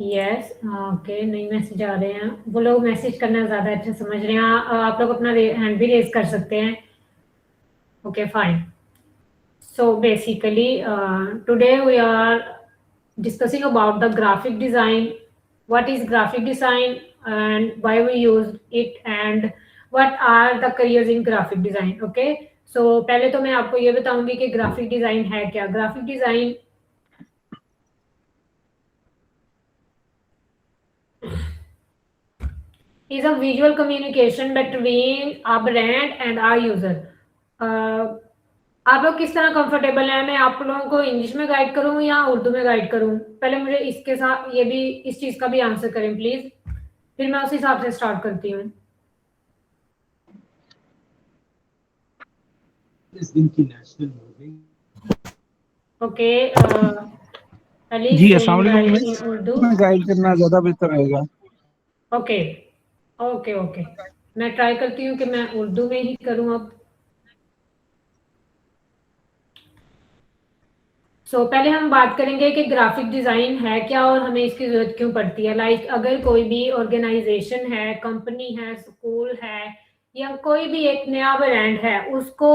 Yes, okay, नई message आ रहे हैं। वो लोग मैसेज करना ज़्यादा अच्छा समझ रहे हैं। आप लोग अपना हैंड भी रेज़ कर सकते हैं। Okay, fine. So basically, today we are discussing about the graphic design. What is graphic design and why we use it and what are the careers in graphic design. Okay. So पहले तो मैं आपको ये बताऊंगी कि graphic design है क्या। Graphic design is a visual communication between a brand and a user. आप लोग किस तरह कंफर्टेबल हैं? मैं आप लोगों को इंग्लिश में गाइड करूं या उर्दू में गाइड करूं? पहले मुझे इसके साथ ये भी इस चीज का भी आंसर करें प्लीज, फिर मैं उस हिसाब से स्टार्ट करती हूँ। इस दिन की नेशनल मूवी। ओके, अली जी अस्सलाम सेइंग वालेकुम। गाइड इन उर्दू। में गाइड करना ज्यादा बेहतर रहेगा। ओके, ओके, ओके, मैं ट्राई करती हूँ कि मैं उर्दू में ही करूँ अब। पहले हम बात करेंगे कि ग्राफिक डिजाइन है क्या और हमें इसकी जरूरत क्यों पड़ती है। अगर कोई भी ऑर्गेनाइजेशन है, कंपनी है, स्कूल है या कोई भी एक नया ब्रांड है, उसको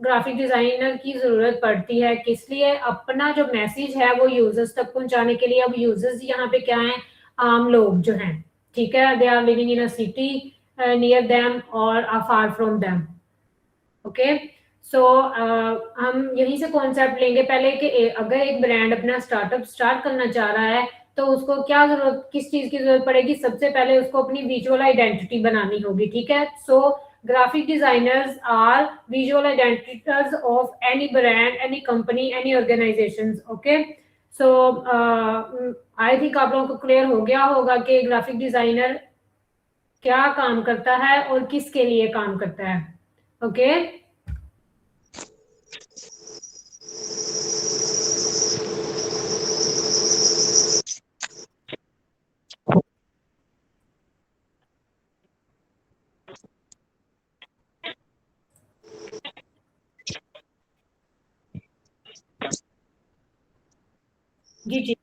ग्राफिक डिजाइनर की जरूरत पड़ती है। किस लिए? अपना जो मैसेज है वो यूजर्स तक पहुंचाने के लिए। अब यूजर्स यहाँ पे क्या है? आम लोग जो हैं, ठीक है, they are living in a city near them और far from them. Okay, so हम यहीं से कॉन्सेप्ट लेंगे पहले कि अगर एक ब्रांड अपना स्टार्टअप स्टार्ट करना चाह रहा है तो उसको क्या जरूरत, किस चीज की जरूरत पड़ेगी? सबसे पहले उसको अपनी विजुअल आइडेंटिटी बनानी होगी, ठीक है। Graphic designers are visual identities of any brand, any company, any organisation. Okay, so I think आप लोगों को क्लियर हो गया होगा कि ग्राफिक डिजाइनर क्या काम करता है और किसके लिए काम करता है। ओके, जी जी।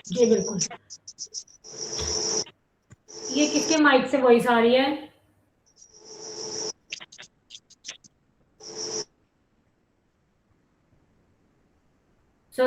जी बिल्कुल। ये किसके माइक से वॉइस आ रही है?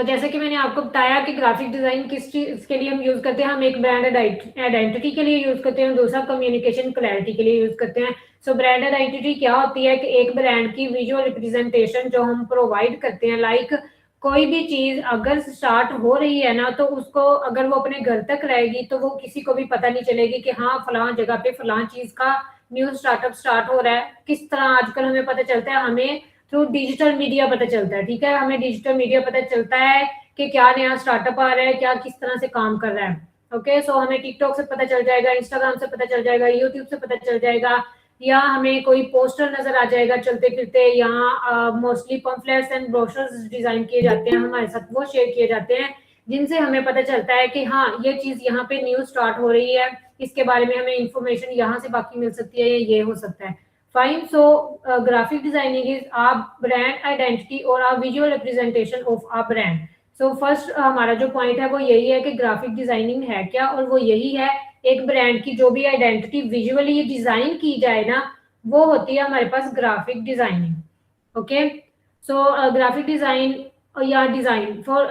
जैसे कि मैंने आपको बताया कि ग्राफिक डिजाइन किस चीज के लिए हम यूज करते हैं। हम एक ब्रांड आइडेंटिटी के लिए यूज करते हैं, दूसरा कम्युनिकेशन क्लैरिटी के लिए यूज करते हैं। ब्रांड आइडेंटिटी क्या होती है कि एक ब्रांड की विजुअल रिप्रेजेंटेशन जो हम प्रोवाइड करते हैं। कोई भी चीज अगर स्टार्ट हो रही है ना, तो उसको अगर वो अपने घर तक रहेगी तो वो किसी को भी पता नहीं चलेगी कि हाँ फलां जगह पे फलां चीज का न्यू स्टार्टअप स्टार्ट हो रहा है। किस तरह आजकल हमें पता चलता है? हमें थ्रू डिजिटल मीडिया पता चलता है, ठीक है। हमें डिजिटल मीडिया पता चलता है कि क्या नया स्टार्टअप आ रहा है, क्या किस तरह से काम कर रहा है। ओके, हमें टिकटॉक से पता चल जाएगा, इंस्टाग्राम से पता चल जाएगा, यूट्यूब से पता चल जाएगा, या हमें कोई पोस्टर नजर आ जाएगा चलते फिरते। यहाँ mostly pamphlets and brochures design किए जाते हैं, हमारे साथ वो शेयर किए जाते हैं, जिनसे हमें पता चलता है कि हाँ ये चीज यहाँ पे न्यूज स्टार्ट हो रही है, इसके बारे में हमें इंफॉर्मेशन यहाँ से बाकी मिल सकती है, ये हो सकता है। Fine. Graphic designing is a brand identity और a visual representation of a brand. First हमारा जो पॉइंट है वो यही है कि ग्राफिक डिजाइनिंग है क्या, और वो यही है एक ब्रांड की जो भी आइडेंटिटी विजुअली डिजाइन की जाए ना, वो होती है हमारे पास graphic designing. Okay, graphic design या design for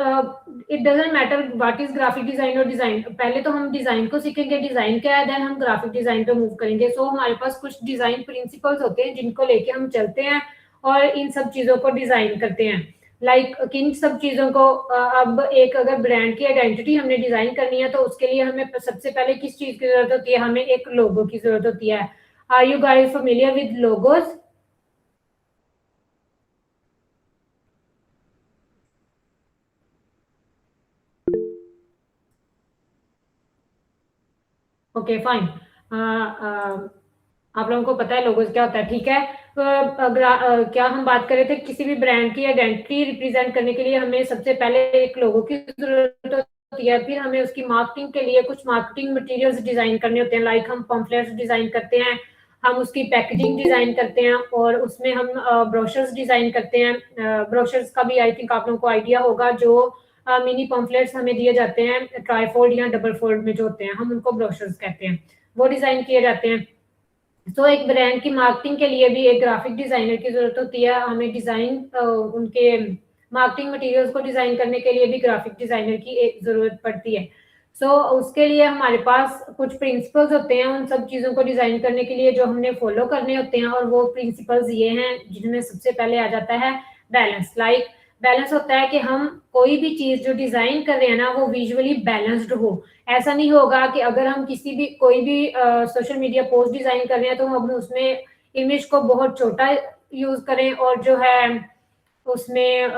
it doesn't matter what is graphic design और डिजाइन। पहले तो हम डिजाइन को सीखेंगे, डिजाइन क्या है, देन हम ग्राफिक डिजाइन पे मूव करेंगे। हमारे पास कुछ डिजाइन प्रिंसिपल्स होते हैं जिनको लेके हम चलते हैं और इन सब चीजों को डिजाइन करते हैं। किन सब चीजों को अब एक अगर ब्रांड की आइडेंटिटी हमने डिजाइन करनी है तो उसके लिए हमें सबसे पहले किस चीज की जरूरत होती है? हमें एक लोगो की जरूरत होती है। Are you guys familiar with logos? Okay, fine. आप लोगों को पता है लोगोस क्या होता है, ठीक है। क्या हम बात कर रहे थे? किसी भी ब्रांड की आइडेंटिटी रिप्रेजेंट करने के लिए हमें सबसे पहले एक लोगो की जरूरत होती है। फिर हमें उसकी मार्केटिंग के लिए कुछ मार्केटिंग मटेरियल्स डिजाइन करने होते हैं, लाइक हम पम्फलेट्स डिजाइन करते हैं, हम उसकी पैकेजिंग डिजाइन करते हैं और उसमें हम ब्रोशर्स डिजाइन करते हैं। ब्रोशर्स का भी आई थिंक आप लोगों को आइडिया होगा, जो मिनी पम्फलेट्स हमें दिए जाते हैं ट्राईफोल्ड या डबल फोल्ड में जो होते हैं, हम उनको ब्रोशर्स कहते हैं, वो डिजाइन किए जाते हैं। तो एक ब्रांड की मार्केटिंग के लिए भी एक ग्राफिक डिजाइनर की जरूरत होती है। हमें डिजाइन उनके मार्केटिंग मटेरियल्स को डिजाइन करने के लिए भी ग्राफिक डिजाइनर की जरूरत पड़ती है। सो उसके लिए हमारे पास कुछ प्रिंसिपल्स होते हैं उन सब चीजों को डिजाइन करने के लिए, जो हमने फॉलो करने होते हैं। और वो प्रिंसिपल्स ये हैं, जिनमें सबसे पहले आ जाता है बैलेंस। लाइक बैलेंस होता है कि हम कोई भी चीज जो डिजाइन कर रहे हैं ना, वो विजुअली बैलेंस्ड हो। ऐसा नहीं होगा कि अगर हम किसी भी कोई भी सोशल मीडिया पोस्ट डिजाइन कर रहे हैं तो हम उसमें इमेज को बहुत छोटा यूज करें और जो है उसमें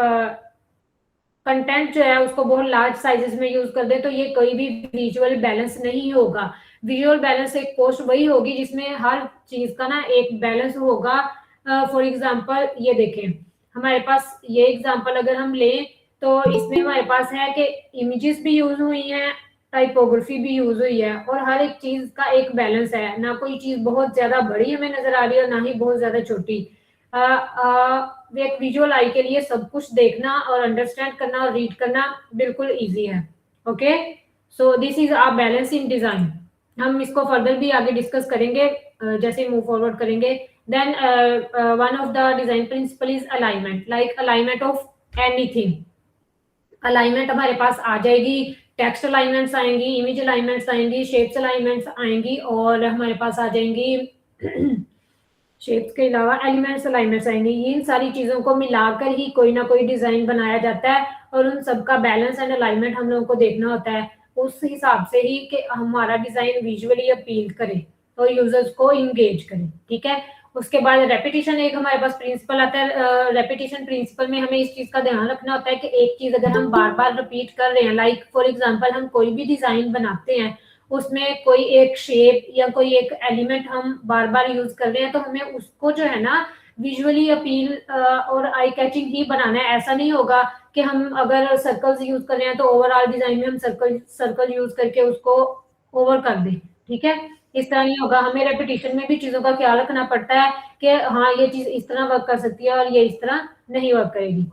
कंटेंट जो है उसको बहुत लार्ज साइजेस में यूज कर दें, तो ये कोई भी विजुअल बैलेंस नहीं होगा। विजुअल बैलेंस एक पोस्ट वही होगी जिसमें हर चीज का ना एक बैलेंस होगा। फॉर एग्जांपल ये देखें, हमारे पास ये एग्जांपल अगर हम लें तो इसमें हमारे पास है कि इमेजेस भी यूज हुई हैं, टाइपोग्राफी भी यूज हुई है, और हर एक चीज का एक बैलेंस है। ना कोई चीज बहुत ज्यादा बड़ी हमें नजर आ रही है और ना ही बहुत ज्यादा छोटी। एक विजुअल आई के लिए सब कुछ देखना और अंडरस्टैंड करना और रीड करना बिल्कुल इजी है। Okay, so this is our balance in design. हम इसको फर्दर भी आगे डिस्कस करेंगे जैसे मूव फॉरवर्ड करेंगे। Then one of the design principle is alignment, like alignment of anything. Alignment हमारे पास आ जाएगी, टेक्स्ट अलाइनमेंट्स आएंगी, इमेज अलाइनमेंट्स आएंगी, शेप्स अलाइनमेंट्स आएंगी, और हमारे पास आ जाएंगी शेप्स के अलावा एलिमेंट्स अलाइनमेंट्स आएंगे। इन सारी चीजों को मिलाकर ही कोई ना कोई डिजाइन बनाया जाता है, और उन सबका बैलेंस एंड अलाइनमेंट हम लोगों को देखना होता है उस हिसाब से ही कि हमारा डिजाइन विजुअली अपील करे और यूजर्स को इंगेज करे। ठीक है, उसके बाद रेपिटेशन एक हमारे पास प्रिंसिपल आता है। रेपिटेशन प्रिंसिपल में हमें इस चीज का ध्यान रखना होता है कि एक चीज अगर हम बार बार रिपीट कर रहे हैं, लाइक फॉर एग्जांपल हम कोई भी डिजाइन बनाते हैं, उसमें कोई एक शेप या कोई एक एलिमेंट हम बार बार यूज कर रहे हैं, तो हमें उसको जो है ना विजुअली अपील और आई कैचिंग ही बनाना है। ऐसा नहीं होगा कि हम अगर सर्कल्स यूज कर रहे हैं तो ओवरऑल डिजाइन में हम सर्कल यूज करके उसको ओवर कर दें। ठीक है, इस तरह नहीं होगा। हमें रेपिटेशन में भी चीजों का ख्याल रखना पड़ता है कि हाँ ये चीज इस तरह वर्क कर सकती है और ये इस तरह नहीं वर्क करेगी।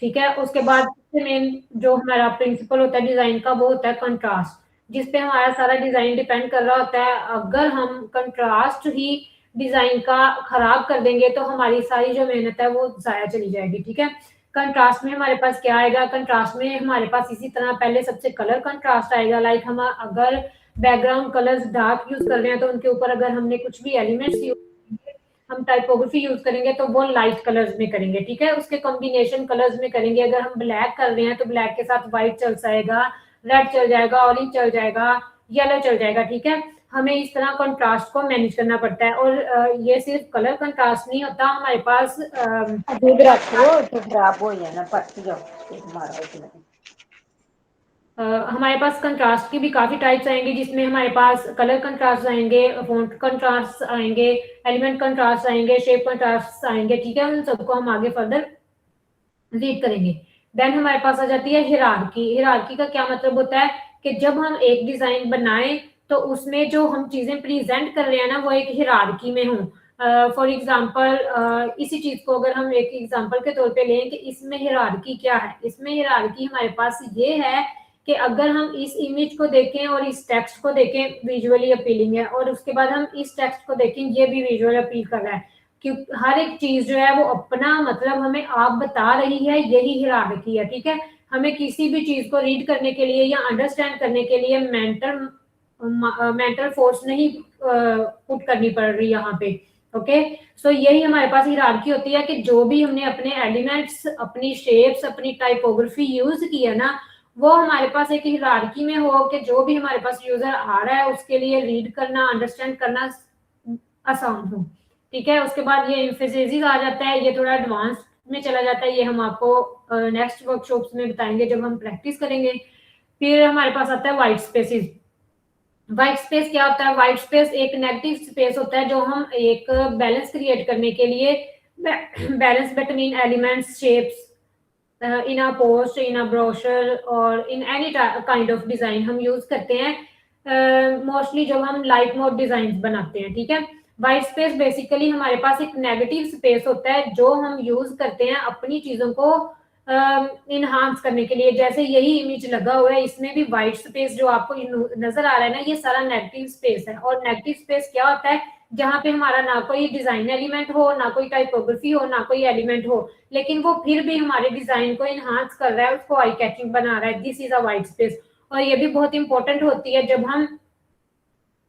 ठीक है, उसके बाद मेन जो हमारा प्रिंसिपल होता है डिजाइन का, वो होता है कंट्रास्ट, जिसपे हमारा सारा डिजाइन डिपेंड कर रहा होता है। अगर हम कंट्रास्ट ही डिजाइन का खराब कर देंगे तो हमारी सारी जो मेहनत है वो जाया चली जाएगी। ठीक है, कंट्रास्ट में हमारे पास क्या आएगा, कंट्रास्ट में हमारे पास इसी तरह पहले सबसे कलर कंट्रास्ट आएगा। लाइक हम अगर बैकग्राउंड कलर्स डार्क यूज कर रहे हैं तो उनके ऊपर अगर हमने कुछ भी एलिमेंट्स यूज, हम टाइपोग्राफी यूज करेंगे तो वो लाइट कलर्स में करेंगे। ठीक है, उसके कॉम्बिनेशन कलर्स में करेंगे। अगर हम ब्लैक कर रहे हैं तो ब्लैक के साथ व्हाइट चल जाएगा, रेड चल जाएगा, ऑरेंज चल जाएगा, येलो चल जाएगा। ठीक है, हमें इस तरह कंट्रास्ट को मैनेज करना पड़ता है। और ये सिर्फ कलर कंट्रास्ट नहीं होता, हमारे पास दूध रखो तो खराब हो जाना पत्ती हमारे पास कंट्रास्ट की भी काफी टाइप्स आएंगे, जिसमें हमारे पास कलर कंट्रास्ट आएंगे, फॉन्ट कंट्रास्ट आएंगे, एलिमेंट कंट्रास्ट आएंगे, शेप कंट्रास्ट आएंगे। ठीक है, उन सबको हम आगे फर्दर रीड करेंगे। देन हमारे पास आ जाती है हिरार्की। हिरार्की का क्या मतलब होता है कि जब हम एक डिजाइन बनाएं तो उसमें जो हम चीजें प्रेजेंट कर रहे हैं ना, वो एक हिरार्की में हो। फॉर एग्जाम्पल इसी चीज को अगर हम एक एग्जाम्पल के तौर पे लें कि इसमें हिरार्की क्या है, इसमें हिरार्की हमारे पास ये है कि अगर हम इस इमेज को देखें और इस टेक्स्ट को देखें, विजुअली अपीलिंग है, और उसके बाद हम इस टेक्स्ट को देखें, ये भी विजुअल अपील कर रहा है, क्योंकि हर एक चीज जो है वो अपना मतलब हमें आप बता रही है, यही हिरार्की है। ठीक है, हमें किसी भी चीज को रीड करने के लिए या अंडरस्टैंड करने के लिए मेंटल फोर्स नहीं पुट करनी पड़ रही यहाँ पे। ओके, सो यही हमारे पास हिरार्की होती है कि जो भी हमने अपने एलिमेंट्स, अपनी शेप्स, अपनी टाइपोग्राफी यूज की है ना, वो हमारे पास एक हिरार्की में हो कि जो भी हमारे पास यूजर आ रहा है उसके लिए रीड करना, अंडरस्टैंड करना आसान हो। ठीक है, उसके बाद ये एम्फेसिस आ जाता है, ये थोड़ा एडवांस में चला जाता है, ये हम आपको नेक्स्ट वर्कशॉप्स में बताएंगे जब हम प्रैक्टिस करेंगे। फिर हमारे पास आता है व्हाइट स्पेसेस। व्हाइट स्पेस क्या होता है? व्हाइट स्पेस एक नेगेटिव स्पेस होता है जो हम एक बैलेंस क्रिएट करने के लिए, balance between elements, shapes in a post, in a brochure और in any kind of design हम यूज करते हैं मोस्टली जब हम लाइट मोड डिजाइन बनाते हैं, ठीक है। वाइट स्पेस बेसिकली हमारे पास एक नेगेटिव स्पेस होता है जो हम यूज करते हैं अपनी चीजों को इनहांस करने के लिए। जैसे यही इमेज लगा हुआ है, इसमें भी वाइट स्पेस जो आपको नजर आ रहा है ना, ये सारा नेगेटिव स्पेस है। और नेगेटिव स्पेस क्या होता है, जहां पे हमारा ना कोई डिजाइन एलिमेंट हो, ना कोई टाइपोग्राफी हो, ना कोई एलिमेंट हो, लेकिन वो फिर भी हमारे डिजाइन को इनहांस कर रहा है, उसको आई कैचिंग बना रहा है। This is a white space. और ये भी बहुत इंपॉर्टेंट होती है जब हम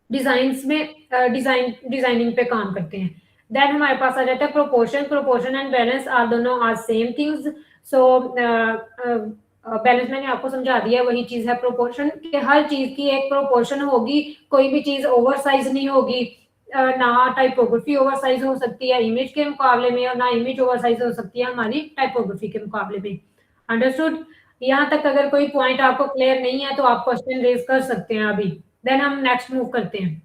डिजाइन्स में डिजाइनिंग पे काम करते हैं। देन हमारे पास आ जाता है proportion. Proportion and balance are दोनों are same things. So balance मैंने आपको समझा दिया, वही चीज है प्रोपोर्शन, कि हर चीज की एक प्रोपोर्शन होगी, कोई भी चीज ओवर साइज नहीं होगी। ना टाइपोग्राफी ओवर साइज हो सकती है इमेज के मुकाबले में, और ना इमेज ओवर साइज हो सकती है हमारी टाइपोग्राफी के मुकाबले में। अंडरस्टूड? यहाँ तक अगर कोई पॉइंट आपको क्लियर नहीं है तो आप क्वेश्चन रेज कर सकते हैं अभी। देन हम नेक्स्ट मूव करते हैं।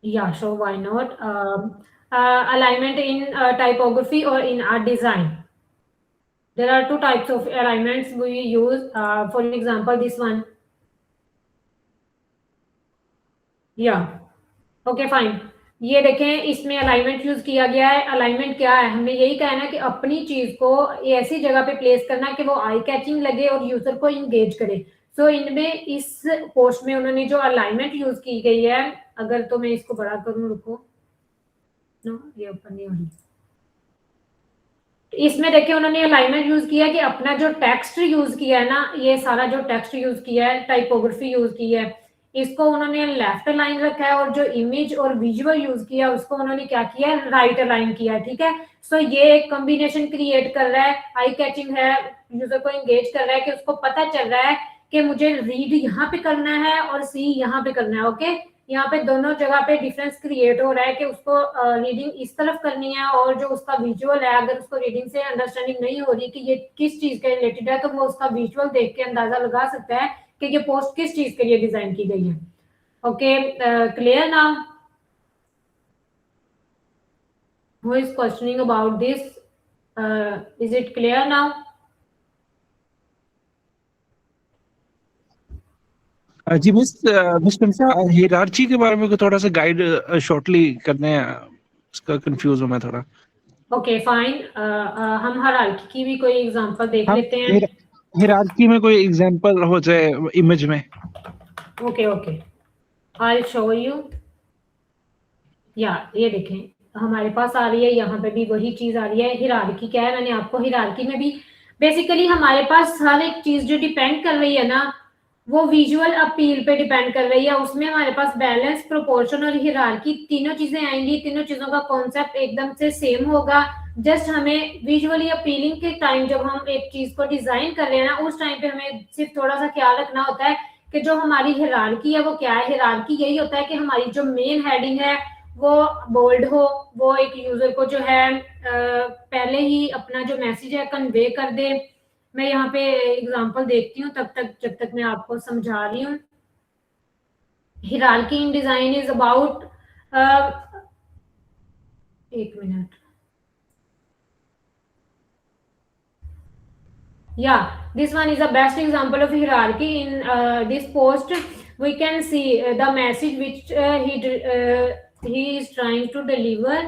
Yeah, sure, why not? Alignment in typography or in art design. There are two types of alignments we use. For example, this one. Yeah. Okay fine. ये देखें, इसमें अलाइनमेंट यूज किया गया है। Alignment क्या है, हमने यही कहा है ना कि अपनी चीज को ऐसी जगह पे प्लेस करना कि वो आई कैचिंग लगे और यूजर को इंगेज करे। सो इनमें इस पोस्ट में उन्होंने जो अलाइनमेंट यूज की गई है, अगर तो मैं इसको बड़ा करूं, रुको, नो ये ओपन नहीं हो रही। इसमें देखिए उन्होंने अलाइनमेंट यूज किया कि अपना जो टेक्स्ट यूज किया है ना, ये सारा जो टेक्स्ट यूज किया है, टाइपोग्राफी यूज की है, इसको उन्होंने लेफ्ट अलाइन रखा है, और जो इमेज और विजुअल यूज किया उसको उन्होंने क्या किया है, राइट अलाइन किया है, ठीक है। सो ये एक कॉम्बिनेशन क्रिएट कर रहा है, आई कैचिंग है, यूजर को एंगेज कर रहा है कि उसको पता चल रहा है कि मुझे रीड यहाँ पे करना है और सी यहाँ पे करना है। ओके, यहाँ पे दोनों जगह पे डिफरेंस क्रिएट हो रहा है कि उसको रीडिंग इस तरफ करनी है, और जो उसका विजुअल है, अगर उसको रीडिंग से अंडरस्टैंडिंग नहीं हो रही कि ये किस चीज के रिलेटेड है, तो वो उसका विजुअल देख के अंदाजा लगा सकता है कि ये पोस्ट किस चीज के लिए डिजाइन की गई है। Okay, clear now? Who is questioning about this? Is it clear now? जी मिस तमसा, हायरार्ची के बारे में थोड़ा सा गाइड शॉर्टली करने हैं, उसका कंफ्यूज हूं मैं थोड़ा। ओके फाइन, हम हायरार्की की भी कोई एग्जांपल देख हम लेते हैं। हायरार्की में कोई एग्जांपल हो जाए इमेज में। Okay okay, I show you. या ये देखें हमारे पास आ रही है, यहाँ पे भी वही चीज आ रही है। हिरार्की क्या है, मैंने आपको हिरार्की में भी बेसिकली हमारे पास हर एक चीज जो डिपेंड कर रही है ना, वो विजुअल अपील पे डिपेंड कर रही है। उसमें हमारे पास बैलेंस, प्रोपोर्शन और हिरार्की तीनों चीजें आएंगी। तीनों चीजों का कॉन्सेप्ट एकदम से सेम होगा। जस्ट हमें विजुअली अपीलिंग के टाइम जब हम एक चीज को डिजाइन कर रहे हैं ना, उस टाइम पे हमें सिर्फ थोड़ा सा ख्याल रखना होता है कि जो हमारी हिरार्की है वो क्या है। हिरार्की यही होता है कि हमारी जो मेन हेडिंग है वो बोल्ड हो, वो एक यूजर को जो है पहले ही अपना जो मैसेज है कन्वे कर दे। मैं यहाँ पे एग्जांपल देखती हूँ तब तक, जब तक मैं आपको समझा रही हूँ। Hierarchy in design is about, एक minute, yeah, this one is the best example of hierarchy. In this post we can see the message which he is trying to deliver.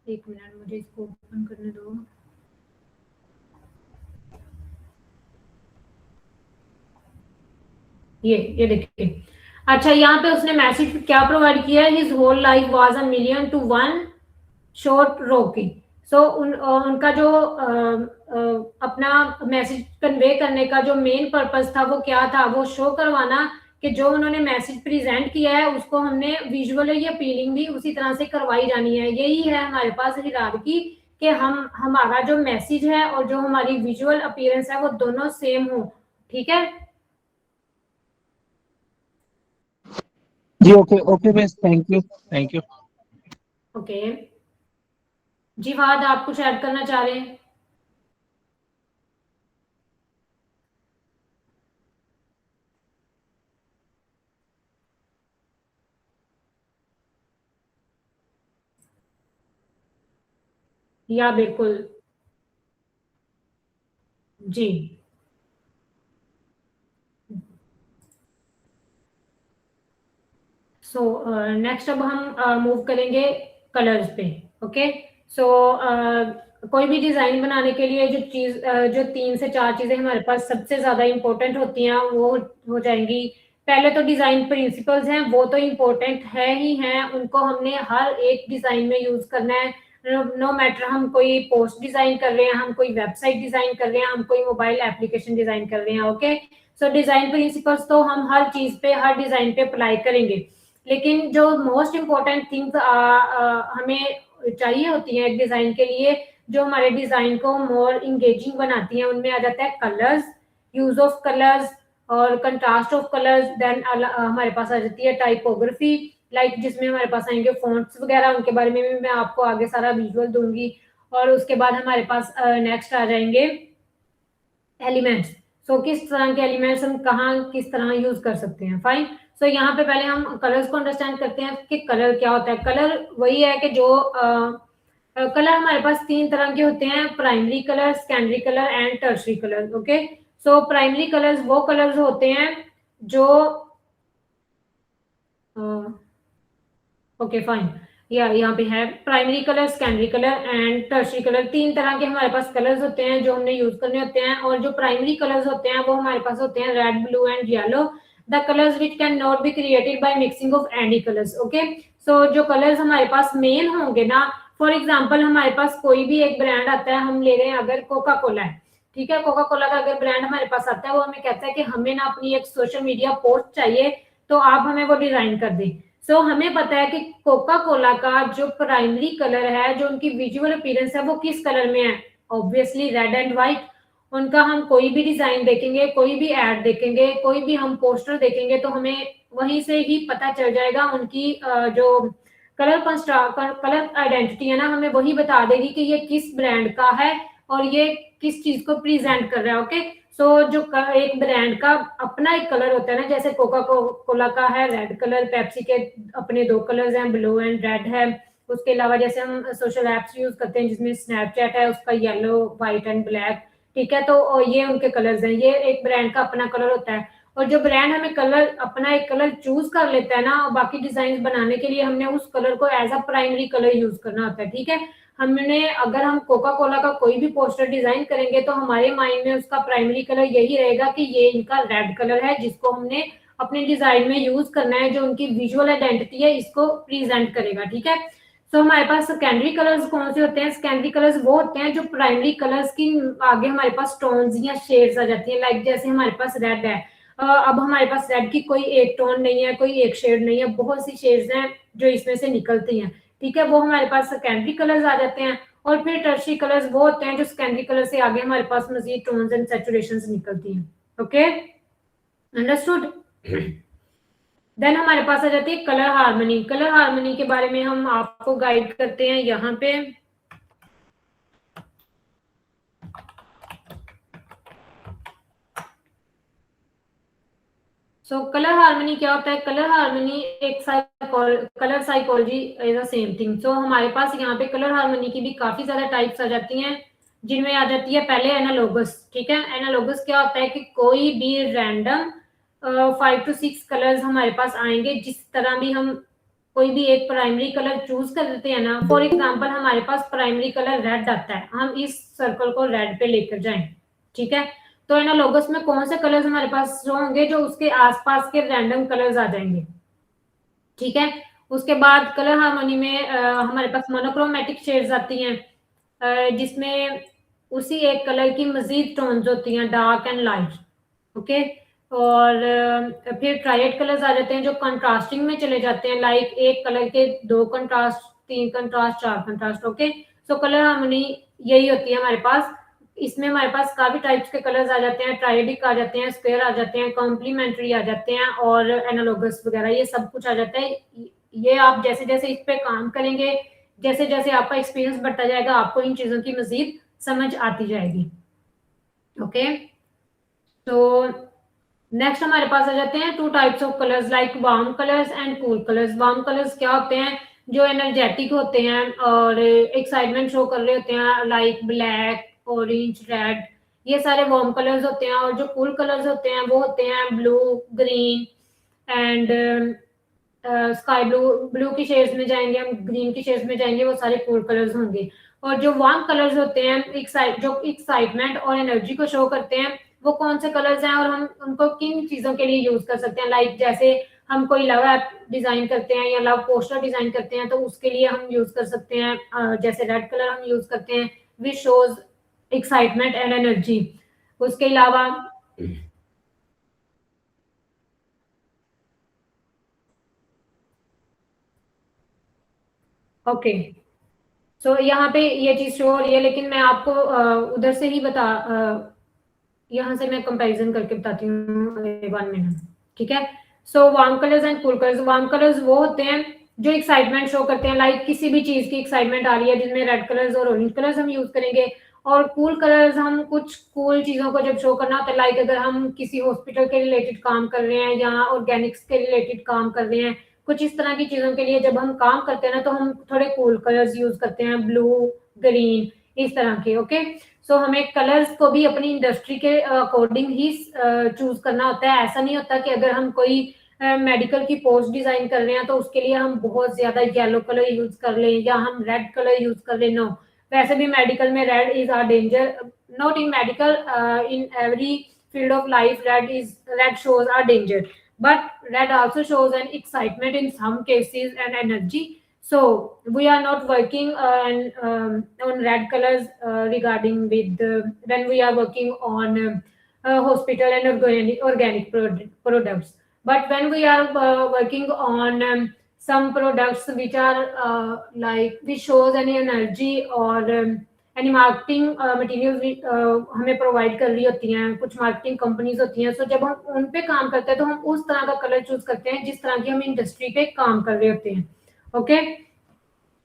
एक मिनट, मुझे इसको ओपन करने दो। ये देखिए, अच्छा यहाँ पे उसने मैसेज क्या प्रोवाइड किया है, his whole life was a million to one short Rocky. So उनका जो अपना मैसेज कन्वे करने का जो मेन पर्पस था वो क्या था, वो शो करवाना कि जो उन्होंने मैसेज प्रेजेंट किया है उसको हमने विजुअली अपीलिंग भी उसी तरह से करवाई जानी है। यही है हमारे पास हिरार्की, कि हम हमारा जो मैसेज है और जो हमारी विजुअल अपीयरेंस है वो दोनों सेम हो, ठीक है। जी okay okay miss, thank you thank you. Okay जी, वाद आप कुछ ऐड करना चाह रहे हैं? या बिल्कुल जी। सो नेक्स्ट अब हम मूव करेंगे कलर्स पे। ओके, सो कोई भी डिजाइन बनाने के लिए जो 3 से 4 चीजें हमारे पास सबसे ज्यादा इंपॉर्टेंट होती हैं वो हो जाएंगी। पहले तो डिजाइन प्रिंसिपल्स हैं, वो तो इम्पोर्टेंट है ही हैं, उनको हमने हर एक डिजाइन में यूज करना है। नो मैटर हम कोई पोस्ट डिजाइन कर रहे हैं, हम कोई वेबसाइट डिजाइन कर रहे हैं, हम कोई मोबाइल एप्लीकेशन डिजाइन कर रहे हैं। ओके, सो डिजाइन प्रिंसिपल्स तो हम हर चीज पे, हर डिजाइन पे अप्लाई करेंगे। लेकिन जो मोस्ट इम्पोर्टेंट थिंग्स हमें चाहिए होती हैं एक डिजाइन के लिए, जो हमारे डिजाइन को मोर इंगेजिंग बनाती हैं, उनमें आ जाता है कलर्स, यूज ऑफ कलर्स और कंट्रास्ट ऑफ कलर्स। देन हमारे पास आ जाती है टाइपोग्राफी, लाइक जिसमें हमारे पास आएंगे फॉन्ट्स वगैरह, उनके बारे में भी मैं आपको आगे सारा विजुअल दूंगी। और उसके बाद हमारे पास नेक्स्ट आ जाएंगे एलिमेंट्स। सो किस तरह के एलिमेंट्स हम कहाँ किस तरह यूज कर सकते हैं। फाइन, सो यहाँ पे पहले हम कलर्स को अंडरस्टैंड करते हैं कि कलर क्या होता है। कलर वही है कि जो कलर हमारे पास 3 तरह के होते हैं, primary colour, secondary colour and tertiary colour. Okay, so primary colours वो कलर्स होते हैं जो ओके फाइन, या यहाँ पे है primary colour, secondary colour and tertiary colour. 3 तरह के हमारे पास कलर्स होते हैं जो हमने यूज करने होते हैं। और जो प्राइमरी कलर्स होते हैं वो हमारे पास होते हैं red, blue and yellow. The colours which can not be created by mixing of any colours. Okay, so जो कलर्स हमारे पास मेन होंगे ना, फॉर एग्जाम्पल हमारे पास कोई भी एक ब्रांड आता है, हम ले रहे हैं अगर कोका कोला है, ठीक है, कोका कोला का अगर ब्रांड हमारे पास आता है, वो हमें कहता है कि हमें ना अपनी एक सोशल मीडिया पोस्ट चाहिए, तो आप हमें वो डिजाइन कर दें। सो हमें पता है कि कोका कोला का जो प्राइमरी कलर है, जो उनकी विजुअल अपीयरेंस है, वो किस कलर में है, ऑब्वियसली रेड एंड व्हाइट। उनका हम कोई भी डिजाइन देखेंगे, कोई भी एड देखेंगे, कोई भी हम पोस्टर देखेंगे, तो हमें वहीं से ही पता चल जाएगा उनकी जो कलर आइडेंटिटी है ना, हमें वही बता देगी कि ये किस ब्रांड का है और ये किस चीज को प्रेजेंट कर रहा है। ओके, सो जो एक ब्रांड का अपना एक कलर होता है ना, जैसे कोका कोला का है रेड कलर, पेप्सी के अपने 2 कलर्स हैं, ब्लू एंड रेड है। उसके अलावा जैसे हम सोशल एप्स यूज करते हैं जिसमें स्नैपचैट है, उसका येलो, व्हाइट एंड ब्लैक, ठीक है, तो ये उनके कलर्स हैं। ये एक ब्रांड का अपना कलर होता है। और जो ब्रांड हमें कलर अपना एक कलर चूज कर लेता है ना, बाकी डिजाइन बनाने के लिए हमने उस कलर को as a primary colour use करना होता है। ठीक है, हमने अगर हम कोका कोला का कोई भी पोस्टर डिजाइन करेंगे तो हमारे माइंड में उसका प्राइमरी कलर यही रहेगा कि ये इनका रेड कलर है, जिसको हमने अपने डिजाइन में यूज करना है, जो उनकी विजुअल आइडेंटिटी है इसको प्रेजेंट करेगा। ठीक है, तो हमारे पास सेकेंडरी कलर्स कौन से होते हैं? सेकेंडरी कलर्स वो होते हैं जो प्राइमरी कलर्स की आगे हमारे पास टोन्स या शेड्स आ जाती है। लाइक जैसे हमारे पास रेड है, अब हमारे पास रेड की कोई एक टोन नहीं है, कोई एक शेड नहीं है, बहुत सी शेड्स हैं जो इसमें से निकलती हैं। ठीक है, वो हमारे पास सेकेंडरी कलर्स आ जाते हैं। और फिर टर्शरी कलर्स वो होते हैं जो सेकेंडरी कलर से आगे हमारे पास मजीद टोन्स एंड सैचुरेशंस निकलती हैं। Okay, understood. देन हमारे पास आ जाती है कलर हार्मनी। कलर हार्मनी के बारे में हम आपको गाइड करते हैं यहाँ पे। सो कलर हार्मनी क्या होता है? कलर हार्मनी एक colour psychology is a same thing. So हमारे पास यहाँ पे कलर हार्मनी की भी काफी ज्यादा टाइप्स आ जाती हैं, जिनमें आ जाती है पहले एनालोगस। ठीक है, एनालोगस क्या होता है कि कोई भी रैंडम 5 to 6 कलर्स हमारे पास आएंगे, जिस तरह भी हम कोई भी एक प्राइमरी कलर चूज कर देते हैं ना, फॉर एग्जाम्पल हमारे पास प्राइमरी कलर रेड आता है, हम इस सर्कल को रेड पे लेकर जाएं। ठीक है, तो एनालोगस में कौन से कलर्स हमारे पास जो होंगे, जो उसके आसपास के रैंडम कलर्स आ जाएंगे। ठीक है, उसके बाद कलर हार्मनी में हमारे पास मोनोक्रोमेटिक शेड्स आती हैं, जिसमें उसी एक कलर की मजीद टोन्स होती हैं, डार्क एंड लाइट। ओके, और फिर ट्राइड कलर्स आ जाते हैं जो कंट्रास्टिंग में चले जाते हैं, लाइक एक कलर के 2 कंट्रास्ट, 3 कंट्रास्ट, 4 कंट्रास्ट। ओके, सो कलर हार्मनी यही होती है हमारे पास। इसमें हमारे पास काफी टाइप्स के कलर्स आ जाते हैं, ट्राइडिक आ जाते हैं, स्क्वायर आ जाते हैं, कॉम्प्लीमेंट्री आ जाते हैं और एनालोगस वगैरह, ये सब कुछ आ जाता है। ये आप जैसे जैसे इस पे काम करेंगे, जैसे जैसे आपका एक्सपीरियंस बढ़ता जाएगा, आपको इन चीजों की मजीद समझ आती जाएगी। ओके, तो नेक्स्ट हमारे पास आ जाते हैं 2 types of colours, like warm colours and cool colours. Warm colours क्या होते हैं? जो एनर्जेटिक होते हैं और एक्साइटमेंट शो कर रहे होते हैं, लाइक ब्लैक, ऑरेंज, रेड, ये सारे वार्म कलर्स होते हैं। और जो कूल कलर्स होते हैं वो होते हैं blue, green and sky blue. Blue की शेड्स में जाएंगे हम, ग्रीन की शेड्स में जाएंगे, वो सारे कूल कलर्स होंगे। और जो वार्म कलर्स होते हैं जो एक्साइटमेंट और एनर्जी को शो करते हैं, वो कौन से कलर्स हैं और हम उनको किन चीजों के लिए यूज कर सकते हैं। लाइक जैसे हम कोई लव ऐप डिजाइन करते हैं या लव पोस्टर डिजाइन करते हैं, तो उसके लिए हम यूज कर सकते हैं जैसे रेड कलर हम यूज करते हैं, which shows excitement and energy. उसके अलावा ओके, सो यहाँ पे ये चीज शो हो रही है, लेकिन मैं आपको उधर से ही यहाँ से मैं कंपैरिजन करके बताती हूँ 1 मिनट, ठीक है। So warm colours and cool colours. Warm colours वो होते हैं जो एक्साइटमेंट शो करते हैं, लाइक किसी भी चीज की एक्साइटमेंट आ रही है जिसमें रेड कलर्स और ऑरेंज कलर्स हम यूज करेंगे। और कूल कलर्स हम कुछ कूल चीजों को जब शो करना होता है, लाइक अगर हम किसी हॉस्पिटल के रिलेटेड काम कर रहे हैं या ऑर्गेनिक्स के रिलेटेड काम कर रहे हैं, कुछ इस तरह की चीजों के लिए जब हम काम करते हैं ना, तो हम थोड़े कूल कलर्स यूज करते हैं, ब्लू, ग्रीन, इस तरह के। ओके, सो हमें कलर्स को भी अपनी इंडस्ट्री के अकॉर्डिंग ही चूज करना होता है। ऐसा नहीं होता कि अगर हम कोई मेडिकल की पोस्ट डिजाइन कर रहे हैं तो उसके लिए हम बहुत ज्यादा येलो कलर यूज कर लें या हम रेड कलर यूज कर लें। नो, वैसे भी मेडिकल में red is or danger, not in medical, in every field of life, red shows are danger, but red also shows an excitement in some cases and energy. So we are not working on red colors regarding with when we are working on hospital and organic products. But when we are working on some products which are like which shows any energy or any marketing material हमें provide कर रही होती हैं, कुछ marketing companies होती हैं। सो जब हम उन पे काम करते हैं तो हम उस तरह का कलर चूज करते हैं जिस तरह की हम इंडस्ट्री पे काम कर रहे होते हैं। ओके,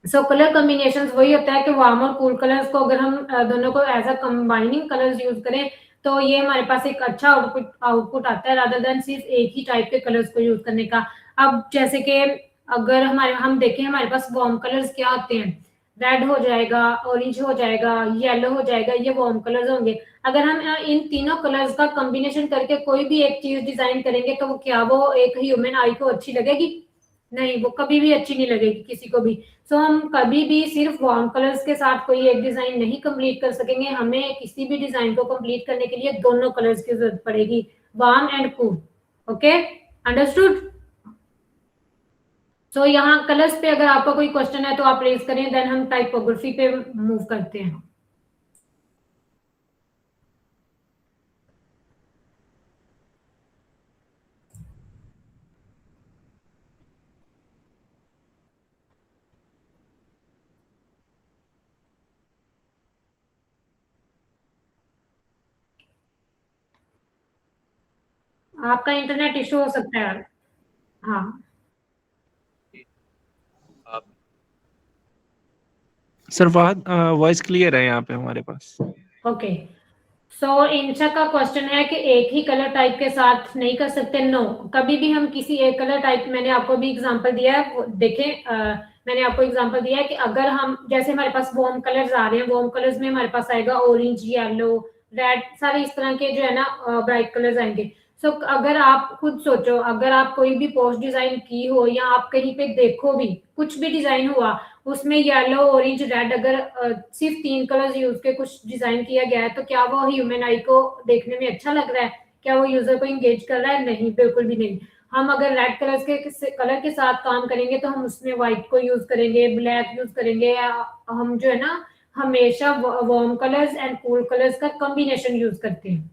सो कलर कॉम्बिनेशन वही होता है कि वार्म और कूल कलर्स को अगर हम दोनों को as a combining colours use करें तो ये हमारे पास एक अच्छा आउटपुट आता है, रादर देन सिर्फ एक ही टाइप के कलर्स को यूज करने का। अब जैसे कि अगर हम देखें हमारे पास वार्म कलर्स क्या होते हैं, रेड हो जाएगा, ऑरेंज हो जाएगा, येलो हो जाएगा, ये वार्म कलर्स होंगे। अगर हम इन तीनों कलर्स का कॉम्बिनेशन करके कोई भी एक चीज डिजाइन करेंगे तो क्या वो एक ह्यूमन आई को अच्छी लगेगी? नहीं, वो कभी भी अच्छी नहीं लगेगी किसी को भी। सो हम कभी भी सिर्फ वार्म कलर्स के साथ कोई एक डिजाइन नहीं कंप्लीट कर सकेंगे। हमें किसी भी डिजाइन को कंप्लीट करने के लिए दोनों कलर्स की जरूरत पड़ेगी, warm and cool. Okay, understood? So यहाँ कलर्स पे अगर आपका कोई क्वेश्चन है तो आप रेज करें, देन हम टाइपोग्राफी पे मूव करते हैं। आपका इंटरनेट इशू हो सकता है। हाँ, सर फहद वॉइस क्लियर है यहाँ पे हमारे पास। ओके, सो इंशा का क्वेश्चन है कि एक ही कलर टाइप के साथ नहीं कर सकते। नो, कभी भी हम किसी एक कलर टाइप, मैंने आपको भी एग्जांपल दिया है, देखें मैंने आपको एग्जांपल दिया है कि अगर हम जैसे हमारे पास वार्म कलर्स आ रहे हैं, वार्म कलर्स में हमारे पास आएगा ऑरेंज, येलो, रेड, सारे इस तरह के जो है ना ब्राइट कलर्स आएंगे। सो अगर आप खुद सोचो, अगर आप कोई भी पोस्ट डिजाइन की हो या आप कहीं पे देखो भी कुछ भी डिजाइन हुआ, उसमें येलो, ऑरेंज, रेड अगर सिर्फ 3 कलर्स यूज के कुछ डिजाइन किया गया है, तो क्या वो ह्यूमन आई को देखने में अच्छा लग रहा है? क्या वो यूजर को इंगेज कर रहा है? नहीं, बिल्कुल भी नहीं। हम अगर रेड कलर के साथ काम करेंगे तो हम उसमें व्हाइट को यूज करेंगे, ब्लैक यूज करेंगे, हम जो है ना हमेशा warm colours and cool colours का कॉम्बिनेशन यूज करते हैं।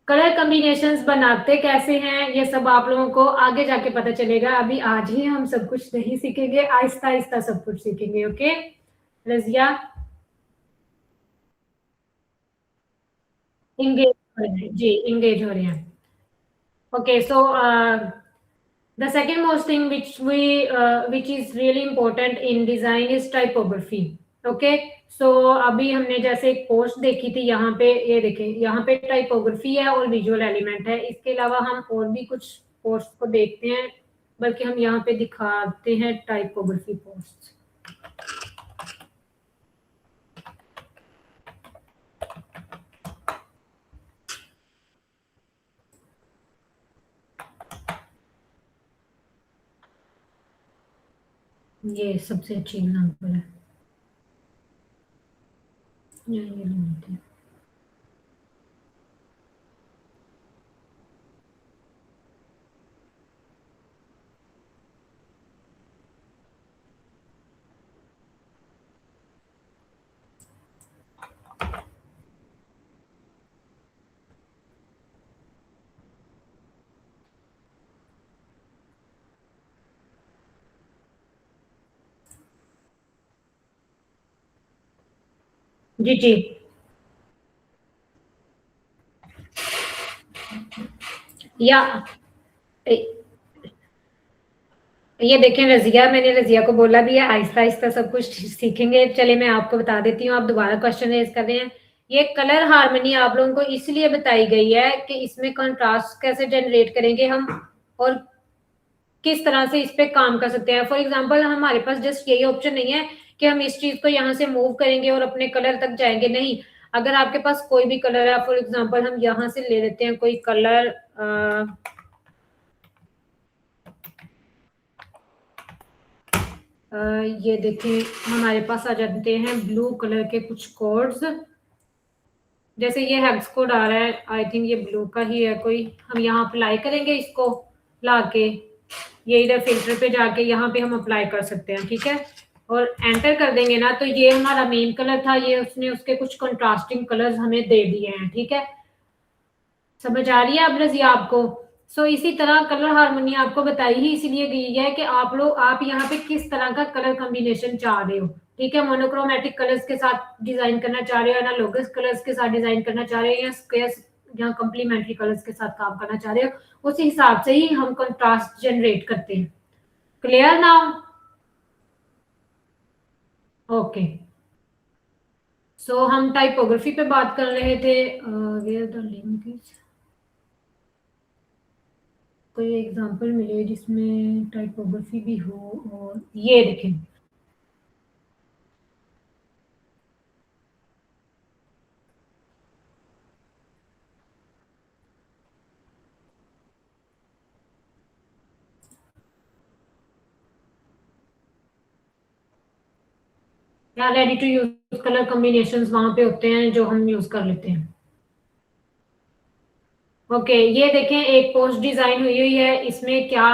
कलर कॉम्बिनेशंस बनाते कैसे हैं ये सब आप लोगों को आगे जाके पता चलेगा, अभी आज ही हम सब कुछ नहीं सीखेंगे, आहिस्ता आहिस्ता सब कुछ सीखेंगे। ओके रजिया, इंगेज हो रहे हैं जी, इंगेज हो रहे हैं। Okay, so the second most thing which is really important in design is typography. Okay, so अभी हमने जैसे एक पोस्ट देखी थी, यहाँ पे ये देखें, यहाँ पे टाइपोग्राफी है और विजुअल एलिमेंट है। इसके अलावा हम और भी कुछ पोस्ट को देखते हैं। बल्कि हम यहाँ पे दिखाते हैं टाइपोग्राफी पोस्ट। ये सबसे अच्छी एग्जाम्पल है, ये लेते हैं। जी जी, या ये देखें रजिया, मैंने रजिया को बोला भी है आहिस्ता आहिस्ता सब कुछ सीखेंगे। चले मैं आपको बता देती हूँ, आप दोबारा क्वेश्चन रेज कर रहे हैं। ये कलर हार्मनी आप लोगों को इसलिए बताई गई है कि इसमें कंट्रास्ट कैसे जनरेट करेंगे हम और किस तरह से इस पे काम कर सकते हैं। फॉर एग्जांपल हमारे पास जस्ट यही ऑप्शन नहीं है कि हम इस चीज को यहाँ से मूव करेंगे और अपने कलर तक जाएंगे, नहीं। अगर आपके पास कोई भी कलर है, फॉर एग्जांपल हम यहाँ से ले लेते हैं कोई कलर, ये देखिए हमारे पास आ जाते हैं ब्लू कलर के कुछ कोड्स, जैसे ये हेक्स कोड आ रहा है, आई थिंक ये ब्लू का ही है कोई। हम यहाँ अप्लाई करेंगे इसको लाके, ये इधर फिल्टर पे जाके यहाँ पे हम अप्लाई कर सकते हैं, ठीक है। और एंटर कर देंगे ना, तो ये हमारा मेन कलर था, ये उसने उसके कुछ कंट्रास्टिंग कलर्स हमें दे दिए हैं, ठीक है। समझ आ रही है अब रजिया आपको? सो इसी तरह कलर हार्मनी आपको बताई ही इसीलिए गई है कि आप यहाँ पे किस तरह का कलर कॉम्बिनेशन चाह रहे हो, ठीक है। मोनोक्रोमेटिक कलर्स के साथ डिजाइन करना चाह रहे हो, एनालॉगस कलर्स के साथ डिजाइन करना चाह रहे हो, या स्क्वायर्स या कॉम्प्लीमेंट्री कलर्स के साथ काम करना चाह रहे हो, उस हिसाब से ही हम कंट्रास्ट जनरेट करते हैं। Clear now? ओके, सो हम टाइपोग्राफी पे बात कर रहे थे। वेयर द लिंक इज, कोई एग्जांपल मिले जिसमें टाइपोग्राफी भी हो। और ये देखें, या ready to use colour combinations वहां पे होते हैं जो हम यूज कर लेते हैं। ओके, ये देखें एक पोस्ट डिजाइन हुई है, इसमें क्या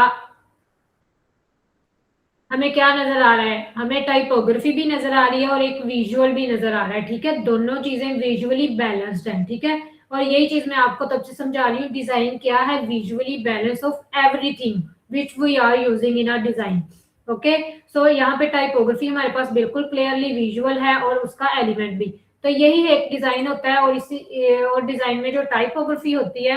हमें क्या नजर आ रहा है? हमें टाइपोग्राफी भी नजर आ रही है और एक विजुअल भी नजर आ रहा है, ठीक है। दोनों चीजें विजुअली बैलेंस्ड हैं, ठीक है। और यही चीज मैं आपको तब से समझा रही हूँ, डिजाइन क्या है? Visually balance of everything which we are using in our design. Okay, so यहाँ पे टाइपोग्राफी हमारे पास बिल्कुल क्लियरली विजुअल है और उसका एलिमेंट भी। तो यही एक डिजाइन होता है। और डिजाइन में जो टाइपोग्राफी होती है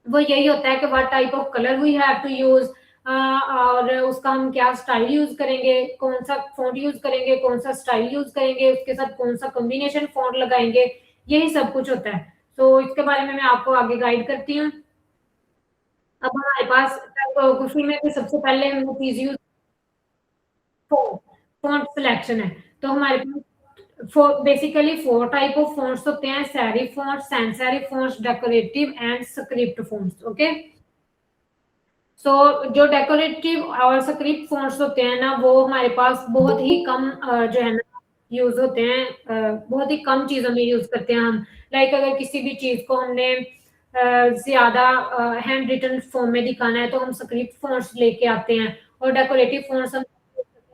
वो यही होता है कि what type of colour we have to use, और उसका हम क्या स्टाइल यूज करेंगे, कौन सा फॉन्ट यूज करेंगे, कौन सा स्टाइल यूज करेंगे, उसके साथ कौन सा कॉम्बिनेशन फॉन्ट लगाएंगे, यही सब कुछ होता है। तो इसके बारे में मैं आपको आगे गाइड करती हूँ। अब हमारे पास टाइपोग्राफी में भी सबसे पहले हम चीज यूज फॉन्ट सिलेक्शन है। तो हमारे पास बेसिकली 4 टाइप ऑफ फॉन्ट्स होते हैं: serif fonts, sans serif fonts, decorative and script fonts. Okay, so जो डेकोरेटिव और स्क्रिप्ट फॉन्ट्स होते हैं ना, वो हमारे पास बहुत ही कम जो है ना यूज होते हैं, बहुत ही कम चीजों में यूज करते हैं हम। लाइक अगर किसी भी चीज को हमने ज्यादा हैंड रिटन फॉर्म में दिखाना है तो हम स्क्रिप्ट फॉन्ट्स लेके आते हैं। और डेकोरेटिव फॉन्ट्स हम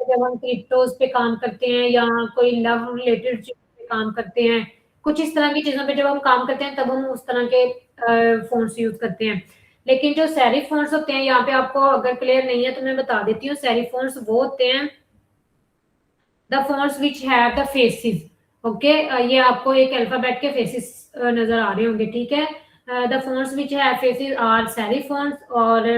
जब हम क्रिप्टोज पे काम करते हैं या कोई लव रिलेटेड चीज पे काम करते हैं, कुछ इस तरह की चीजों पे जब हम काम करते हैं तब हम उस तरह के फॉन्ट्स यूज करते हैं। लेकिन जो सेरिफ फॉन्ट्स होते हैं, यहाँ पे आपको अगर क्लियर नहीं है तो मैं बता देती हूँ। सेरिफ फॉन्ट्स वो होते हैं the fonts which have the faces. Okay, ये आपको एक अल्फाबेट के फेसेस नजर आ रहे होंगे, ठीक है। The fonts which have faces are serif fonts, और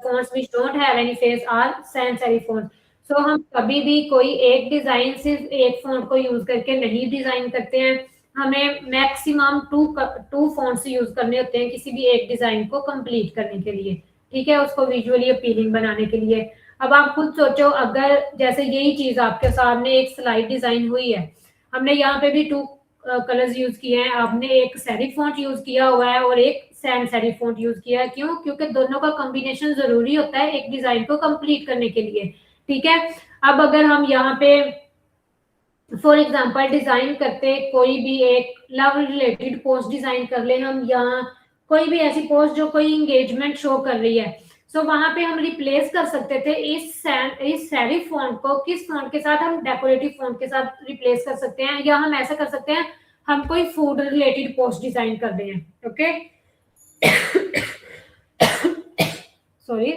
fonts which don't have any face are sans serif fonts. So हम कभी भी कोई एक डिजाइन सिर्फ एक फॉन्ट को यूज करके नहीं डिजाइन करते हैं, हमें मैक्सिमम टू फॉन्ट्स यूज करने होते हैं किसी भी एक डिजाइन को कंप्लीट करने के लिए। ठीक है, उसको विजुअली अपीलिंग बनाने के लिए। अब आप खुद सोचो, अगर जैसे यही चीज आपके सामने एक स्लाइड डिजाइन हुई है, हमने यहाँ पे भी 2 कलर्स यूज किए हैं, आपने एक सेरिफ फॉन्ट यूज किया हुआ है और एक सैन सेरिफ फॉन्ट यूज किया है। क्यों? क्योंकि दोनों का कॉम्बिनेशन जरूरी होता है एक डिजाइन को कंप्लीट करने के लिए। ठीक है, अब अगर हम यहाँ पे फॉर एग्जाम्पल डिजाइन करते कोई भी एक लव रिलेटेड पोस्ट डिजाइन कर ले हम, यहाँ कोई भी ऐसी पोस्ट जो कोई इंगेजमेंट शो कर रही है, सो वहां पे हम रिप्लेस कर सकते थे इस सेरिफ फॉन्ट को किस फॉन्ट के साथ, हम डेकोरेटिव फॉन्ट के साथ रिप्लेस कर सकते हैं। या हम ऐसा कर सकते हैं, हम कोई फूड रिलेटेड पोस्ट डिजाइन कर रहे हैं, ओके सॉरी,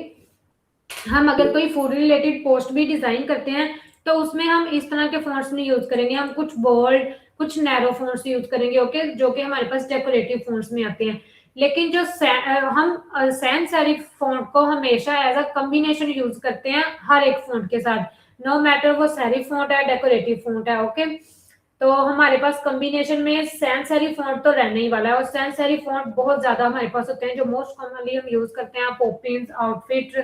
हम अगर कोई फूड रिलेटेड पोस्ट भी डिजाइन करते हैं तो उसमें हम इस तरह के फॉन्ट्स नहीं यूज करेंगे, हम कुछ बोल्ड कुछ नैरो फॉन्ट्स यूज करेंगे, ओके, जो कि हमारे पास डेकोरेटिव फॉन्ट्स में आते हैं। लेकिन जो हम सैन सेरिफ फॉन्ट को हमेशा एज अ कॉम्बिनेशन यूज करते हैं हर एक फॉन्ट के साथ, नो मैटर वो सेरिफ फॉन्ट है डेकोरेटिव फॉन्ट है, ओके। तो हमारे पास कॉम्बिनेशन में सैन सेरिफ फॉन्ट तो रहने ही वाला है, और सैन सेरिफ फॉन्ट बहुत ज्यादा हमारे पास होते हैं, जो मोस्ट कॉमनली हम यूज करते हैं पॉपिंस, आउटफिट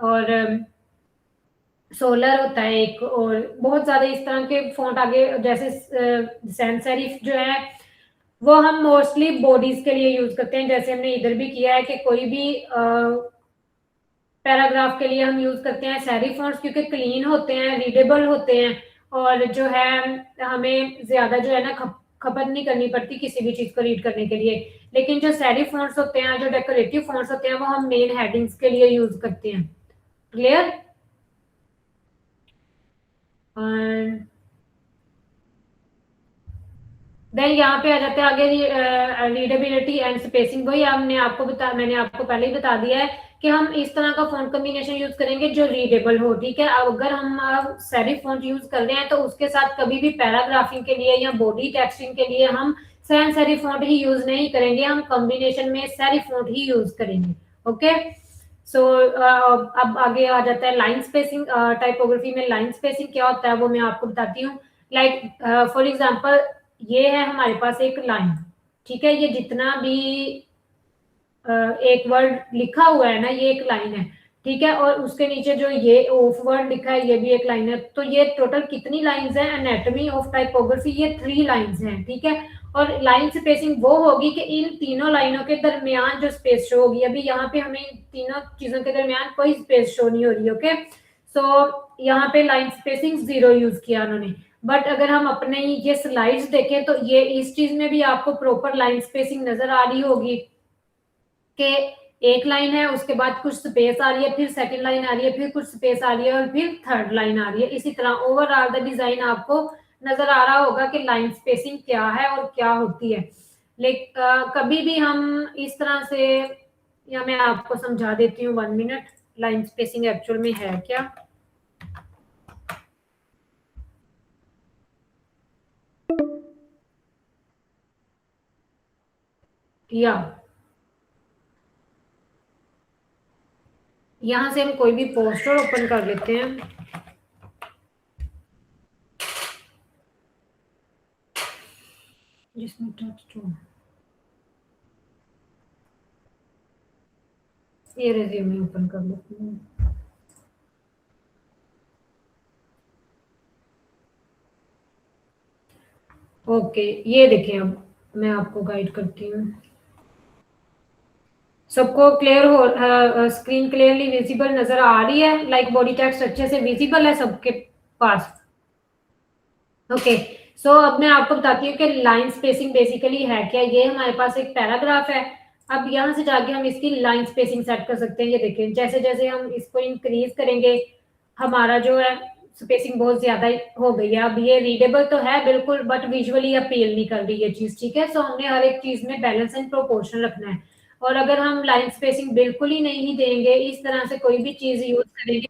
और सोलर होता है एक, और बहुत ज्यादा इस तरह के फॉन्ट आगे, जैसे सैन सेरिफ जो है वो हम मोस्टली बॉडीज के लिए यूज करते हैं, जैसे हमने इधर भी किया है कि कोई भी पैराग्राफ के लिए हम यूज करते हैं सेरिफ फॉन्ट्स, क्योंकि क्लीन होते हैं, रीडेबल होते हैं, और जो है हमें ज्यादा जो है ना खपत नहीं करनी पड़ती किसी भी चीज को रीड करने के लिए। लेकिन जो सेरिफ फॉन्ट्स होते हैं, जो डेकोरेटिव फॉन्ट्स होते हैं, वो हम मेन हेडिंग्स के लिए यूज करते हैं। क्लियर? देन यहाँ पे आ जाते हैं आगे रीडेबिलिटी एंड स्पेसिंग। वही मैंने आपको पहले ही बता दिया है कि हम इस तरह का फॉन्ट कॉम्बिनेशन यूज करेंगे जो रीडेबल हो, ठीक है। अगर हम सेरिफ फॉन्ट यूज कर रहे हैं तो उसके साथ कभी भी पैराग्राफिंग के लिए या बॉडी टेक्सटिंग के लिए हम सैन सेरिफ फॉन्ट ही यूज नहीं करेंगे, हम कॉम्बिनेशन में सेरिफ फॉन्ट ही यूज करेंगे, ओके। सो अब आगे आ जाता है लाइन स्पेसिंग। टाइपोग्राफी में लाइन स्पेसिंग क्या होता है वो मैं आपको बताती हूँ। लाइक फॉर एग्जांपल ये है हमारे पास एक लाइन, ठीक है, ये जितना भी एक वर्ड लिखा हुआ है ना, ये एक लाइन है, ठीक है, और उसके नीचे जो ये ऑफ वर्ड लिखा है ये भी एक लाइन है। तो ये टोटल कितनी लाइंस हैं? एनाटॉमी ऑफ टाइपोग्राफी ये 3 लाइंस हैं, ठीक है। और लाइन स्पेसिंग वो होगी कि इन तीनों लाइनों के दरमियान जो स्पेस शो होगी, अभी यहाँ पे हमें इन तीनों चीजों के दरमियान कोई स्पेस शो नहीं हो रही, ओके। सो यहाँ पे लाइन स्पेसिंग 0 यूज किया उन्होंने। बट अगर हम अपने ये स्लाइड्स देखें तो ये इस चीज में भी आपको प्रॉपर लाइन स्पेसिंग नजर आ रही होगी कि एक लाइन है, उसके बाद कुछ स्पेस आ रही है, फिर सेकंड लाइन आ रही है, फिर कुछ स्पेस आ रही है, और फिर थर्ड लाइन आ रही है। इसी तरह ओवरऑल द डिजाइन आपको नजर आ रहा होगा कि लाइन स्पेसिंग क्या है और क्या होती है। लेकिन कभी भी हम इस तरह से, या मैं आपको समझा देती हूँ 1 मिनट, लाइन स्पेसिंग एक्चुअल में है क्या। या यहां से हम कोई भी पोस्टर ओपन कर लेते हैं। जिसमें टेक्स्ट हो, ये रिज्यूमे ओपन कर लेते हैं। ओके, ये देखिए, अब मैं आपको गाइड करती हूँ। सबको क्लियर हो, स्क्रीन क्लियरली विजिबल नजर आ रही है? लाइक बॉडी टेक्स्ट अच्छे से विजिबल है सबके पास? ओके, सो अब मैं आपको बताती हूँ कि लाइन स्पेसिंग बेसिकली है क्या। ये हमारे पास एक पैराग्राफ है, अब यहाँ से जाके हम इसकी लाइन स्पेसिंग सेट कर सकते हैं। ये देखें, जैसे जैसे हम इसको इंक्रीज करेंगे हमारा जो है स्पेसिंग बहुत ज्यादा हो गई है। अब ये रीडेबल तो है बिल्कुल, बट विजुअली अपील नहीं कर रही ये चीज, ठीक है। सो हमने हर एक चीज में बैलेंस एंड प्रोपोर्शन रखना है, और अगर हम लाइन स्पेसिंग बिल्कुल ही नहीं देंगे, इस तरह से कोई भी चीज यूज करेंगे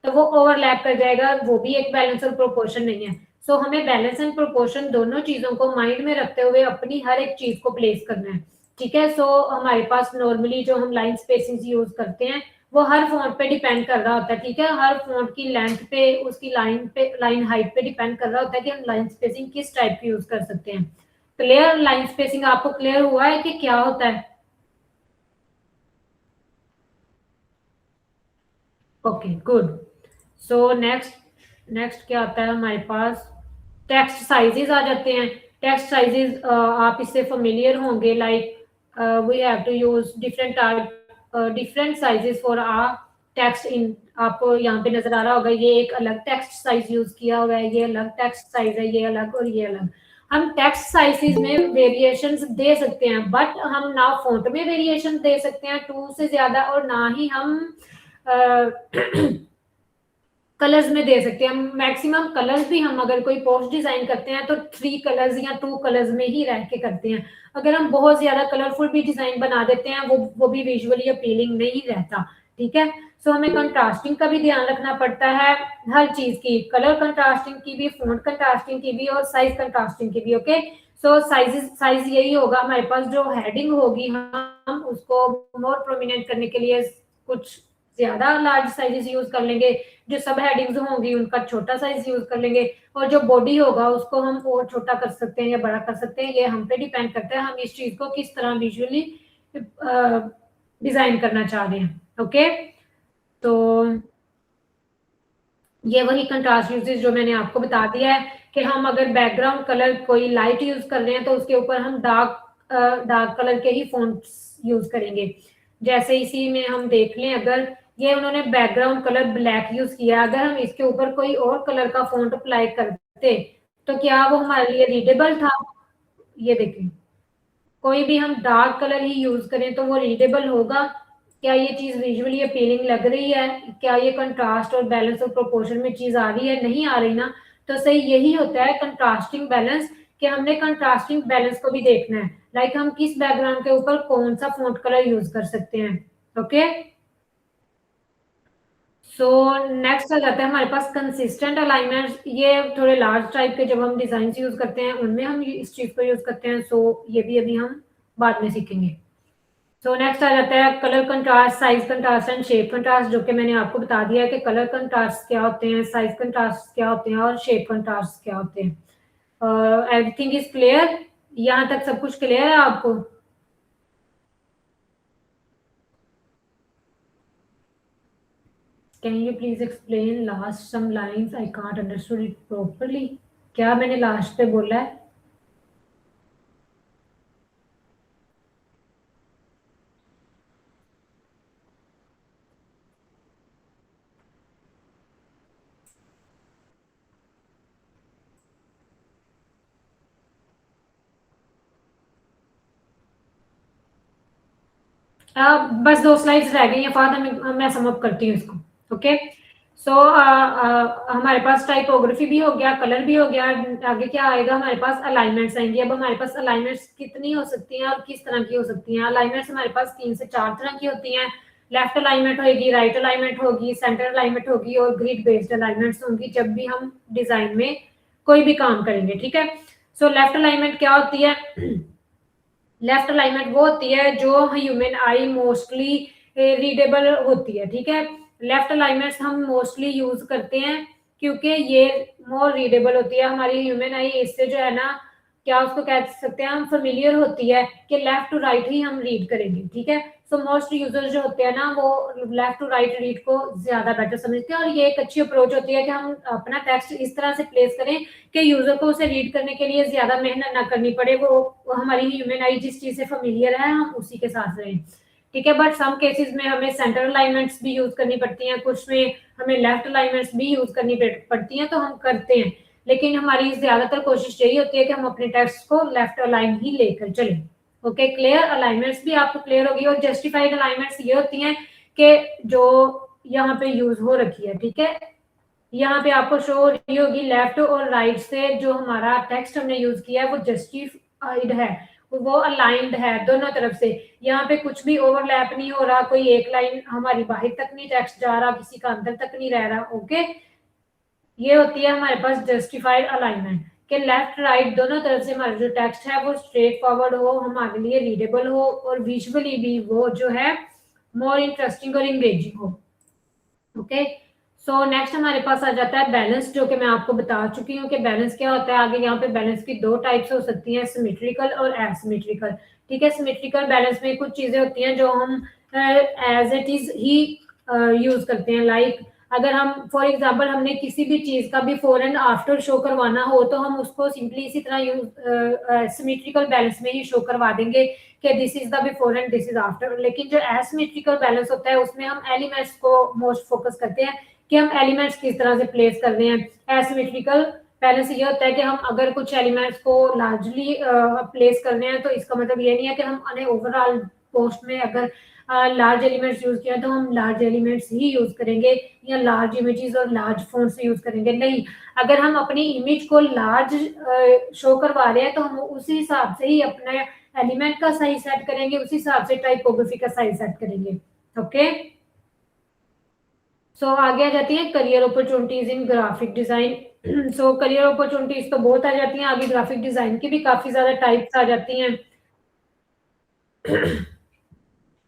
तो वो ओवरलैप कर जाएगा, वो भी एक बैलेंस और प्रोपोर्शन नहीं है। सो हमें बैलेंस एंड प्रोपोर्शन दोनों चीजों को माइंड में रखते हुए अपनी हर एक चीज को प्लेस करना है, ठीक है। सो हमारे पास नॉर्मली जो हम लाइन स्पेसिंग यूज करते हैं वो हर फॉन्ट पे डिपेंड कर रहा होता है, ठीक है। हर फॉन्ट की लेंथ पे, उसकी लाइन हाइट पे डिपेंड कर रहा होता है कि हम लाइन स्पेसिंग किस टाइप की यूज कर सकते हैं। क्लियर? लाइन स्पेसिंग आपको क्लियर हुआ है कि क्या होता है? Okay good. सो नेक्स्ट क्या आता है हमारे पास, टेक्स्ट साइजेस आ जाते हैं। टेक्स्ट साइजेस आप इससे फेमिलियर होंगे, like we have to use different sizes for a text in. आपको यहाँ पे नजर आ रहा होगा, ये एक अलग टेक्स्ट साइज यूज किया हुआ है, ये अलग टेक्स्ट साइज है, ये अलग और ये अलग। हम टेक्स्ट साइजेस में वेरिएशंस दे सकते हैं, बट हम ना फॉन्ट में वेरिएशन दे सकते हैं 2 से ज्यादा, और ना ही हम कलर्स में दे सकते हैं। मैक्सिमम कलर्स भी हम अगर कोई पोस्ट डिजाइन करते हैं तो 3 कलर्स या 2 कलर्स में ही रह के करते हैं। अगर हम बहुत ज्यादा कलरफुल भी डिजाइन बना देते हैं, वो भी विजुअली अपीलिंग नहीं रहता। ठीक है, सो हमें कंट्रास्टिंग का भी ध्यान रखना पड़ता है, हर चीज की, कलर कंट्रास्टिंग की भी, फॉन्ट कंट्रास्टिंग की भी, और साइज कंट्रास्टिंग की भी। ओके, सो साइज यही होगा हमारे पास, जो हेडिंग होगी हम उसको मोर प्रोमिनेंट करने के लिए कुछ ज्यादा लार्ज साइजेस यूज कर लेंगे, जो सब हेडिंग्स होंगी उनका छोटा साइज यूज कर लेंगे, और जो बॉडी होगा उसको हम और छोटा कर सकते हैं या बड़ा कर सकते हैं। ये हम पे डिपेंड करता है हम इस चीज को किस तरह विजुअली डिजाइन करना चाह रहे हैं। ओके, तो ये वही कंट्रास्ट यूजेस जो मैंने आपको बता दिया है कि हम अगर बैकग्राउंड कलर कोई लाइट यूज कर रहे हैं तो उसके ऊपर हम डार्क कलर के ही फॉन्ट्स यूज करेंगे। जैसे इसी में हम देख लें, अगर ये उन्होंने बैकग्राउंड कलर ब्लैक यूज किया, अगर हम इसके ऊपर कोई और कलर का फॉन्ट अप्लाई करते तो क्या वो हमारे लिए रीडेबल था? ये देखें, कोई भी हम डार्क कलर ही यूज करें तो वो रीडेबल होगा? क्या ये चीज विजुअली अपीलिंग लग रही है? क्या ये कंट्रास्ट और बैलेंस और प्रोपोर्शन में चीज आ रही है? नहीं आ रही ना। तो सही यही होता है कंट्रास्टिंग बैलेंस, कि हमने कंट्रास्टिंग बैलेंस को भी देखना है, लाइक हम किस बैकग्राउंड के ऊपर कौन सा फॉन्ट कलर यूज कर सकते हैं। ओके, सो नेक्स्ट आ जाता है हमारे पास कंसिस्टेंट अलाइनमेंट। ये थोड़े लार्ज टाइप के जब हम डिजाइन यूज करते हैं उनमें हम इस चीज को यूज करते हैं। सो ये भी अभी हम बाद में सीखेंगे। सो नेक्स्ट आ जाता है colour contrast, size contrast and shape contrast, जो कि मैंने आपको बता दिया है कि कलर कंट्रास्ट क्या होते हैं, साइज कंट्रास्ट क्या होते हैं और शेप कंट्रास्ट क्या होते हैं। Everything is clear? यहाँ तक सब कुछ क्लियर है आपको? Can you please explain last some lines, I can't understood it properly. क्या मैंने लास्ट पे बोला है? बस 2 स्लाइड्स रह गई हैं फादर, मैं सम अप करती हूँ इसको। ओके, सो हमारे पास टाइपोग्राफी भी हो गया, कलर भी हो गया, आगे क्या आएगा हमारे पास? अलाइनमेंट्स आएंगे। अब हमारे पास अलाइनमेंट्स कितनी हो सकती हैं और किस तरह की हो सकती हैं? अलाइनमेंट्स हमारे पास 3 से 4 तरह की होती हैं। लेफ्ट अलाइनमेंट होगी, राइट अलाइनमेंट होगी, सेंटर अलाइनमेंट होगी और ग्रिड बेस्ड अलाइनमेंट्स होंगी जब भी हम डिजाइन में कोई भी काम करेंगे। ठीक है, सो लेफ्ट अलाइनमेंट क्या होती है? लेफ्ट अलाइनमेंट वो होती है जो ह्यूमन आई मोस्टली रीडेबल होती है। ठीक है, लेफ्ट अलाइनमेंट्स हम मोस्टली यूज करते हैं क्योंकि ये मोर रीडेबल होती है। हमारी ह्यूमन आई इससे जो है ना, क्या उसको कह सकते हैं हम, फेमिलियर होती है कि लेफ्ट टू राइट ही हम रीड करेंगे। ठीक है, सो मोस्ट यूजर्स जो होते हैं ना वो लेफ्ट टू राइट रीड को ज्यादा बेटर समझते हैं, और ये एक अच्छी अप्रोच होती है कि हम अपना टेक्स्ट इस तरह से प्लेस करें कि यूजर को उसे रीड करने के लिए ज्यादा मेहनत ना करनी पड़े, वो हमारी ह्यूमन आई जिस चीज से फेमिलियर है हम उसी के साथ रहें। ठीक है, बट सम केसेस में हमें सेंटर अलाइनमेंट्स भी यूज करनी पड़ती हैं, कुछ में हमें लेफ्ट अलाइनमेंट्स भी यूज करनी पड़ती हैं, तो हम करते हैं। लेकिन हमारी ज्यादातर कोशिश यही होती है कि हम अपने टेक्स्ट को लेफ्ट अलाइन ही लेकर चलें। Okay, clear? अलाइनमेंट्स भी आपको क्लियर होगी। और जस्टिफाइड अलाइनमेंट्स ये होती हैं कि जो यहाँ पे यूज हो रखी है। ठीक है, यहाँ पे आपको शो हो रही होगी लेफ्ट और राइट से जो हमारा टेक्स्ट हमने यूज किया है वो जस्टिफाइड है, वो अलाइंड है दोनों तरफ से। यहाँ पे कुछ भी ओवरलैप नहीं हो रहा, कोई एक लाइन हमारी बाहर तक नहीं टेक्स्ट जा रहा, किसी का अंदर तक नहीं रह रहा। ओके, ये होती है हमारे पास जस्टिफाइड अलाइनमेंट कि लेफ्ट राइट दोनों तरफ से हमारा जो टेक्स्ट है वो स्ट्रेट फॉरवर्ड हो, हमारे लिए रीडेबल हो और विजुअली भी वो जो है मोर इंटरेस्टिंग और इंगेजिंग हो। ओके, सो नेक्स्ट हमारे पास आ जाता है बैलेंस, जो कि मैं आपको बता चुकी हूँ कि बैलेंस क्या होता है। आगे यहाँ पे बैलेंस की 2 टाइप्स हो सकती हैं, सिमेट्रिकल और एसिमेट्रिकल। ठीक है, सिमेट्रिकल बैलेंस में कुछ चीजें होती हैं जो हम एज इट इज ही यूज करते हैं। लाइक अगर हम फॉर एग्जांपल हमने किसी भी चीज का बिफोर एंड आफ्टर शो करवाना हो तो हम उसको सिंपली इसी तरह यूज सिमेट्रिकल बैलेंस में ही शो करवा देंगे कि this is the before and this is after. लेकिन जो एसिमेट्रिकल बैलेंस होता है उसमें हम एलिमेंट्स को मोस्ट फोकस करते हैं कि हम एलिमेंट्स किस तरह से प्लेस कर रहे हैं। एसिमेट्रिकल बैलेंस ये होता है कि हम अगर कुछ एलिमेंट्स को लार्जली प्लेस कर रहे हैं तो इसका मतलब ये नहीं है कि हम ओवरऑल पोस्ट में अगर लार्ज एलिमेंट्स यूज किया तो हम लार्ज एलिमेंट्स ही यूज करेंगे या लार्ज इमेजेस और लार्ज फॉन्ट्स यूज करेंगे। नहीं, अगर हम अपनी इमेज को लार्ज शो करवा रहे हैं तो हम उसी हिसाब से ही अपना एलिमेंट का साइज सेट करेंगे, उसी हिसाब से टाइपोग्राफी का साइज सेट करेंगे। ओके, सो आगे आ जाती है career opportunities in graphic design. So career opportunities तो बहुत आ जाती हैं, आगे ग्राफिक डिजाइन की भी काफी ज्यादा टाइप्स आ जाती हैं।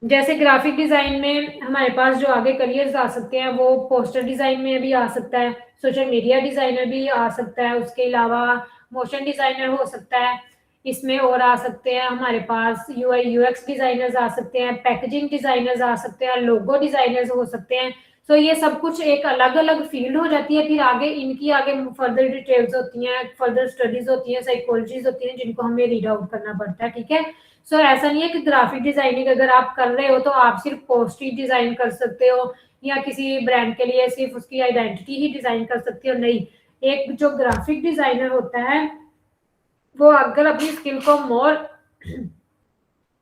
जैसे ग्राफिक डिजाइन में हमारे पास जो आगे करियर्स आ सकते हैं वो पोस्टर डिजाइन में भी आ सकता है, सोशल मीडिया डिजाइनर भी आ सकता है, उसके अलावा मोशन डिजाइनर हो सकता है, इसमें और आ सकते हैं हमारे पास यूआई यूएक्स डिजाइनर्स आ सकते हैं, पैकेजिंग डिजाइनर्स आ सकते हैं, लोगो डिजाइनर्स हो सकते हैं। तो ये सब कुछ एक अलग अलग फील्ड हो जाती है। फिर आगे इनकी आगे फर्दर डिटेल्स होती हैं, फर्दर स्टडीज होती हैं, साइकोलॉजीज होती हैं जिनको हमें रीड आउट करना पड़ता है। ठीक है, सो ऐसा नहीं है कि ग्राफिक डिजाइनिंग अगर आप कर रहे हो तो आप सिर्फ पोस्ट ही डिजाइन कर सकते हो या किसी ब्रांड के लिए सिर्फ उसकी आइडेंटिटी ही डिजाइन कर सकते हो। नहीं, एक जो ग्राफिक डिजाइनर होता है वो अगर अपनी स्किल को मोर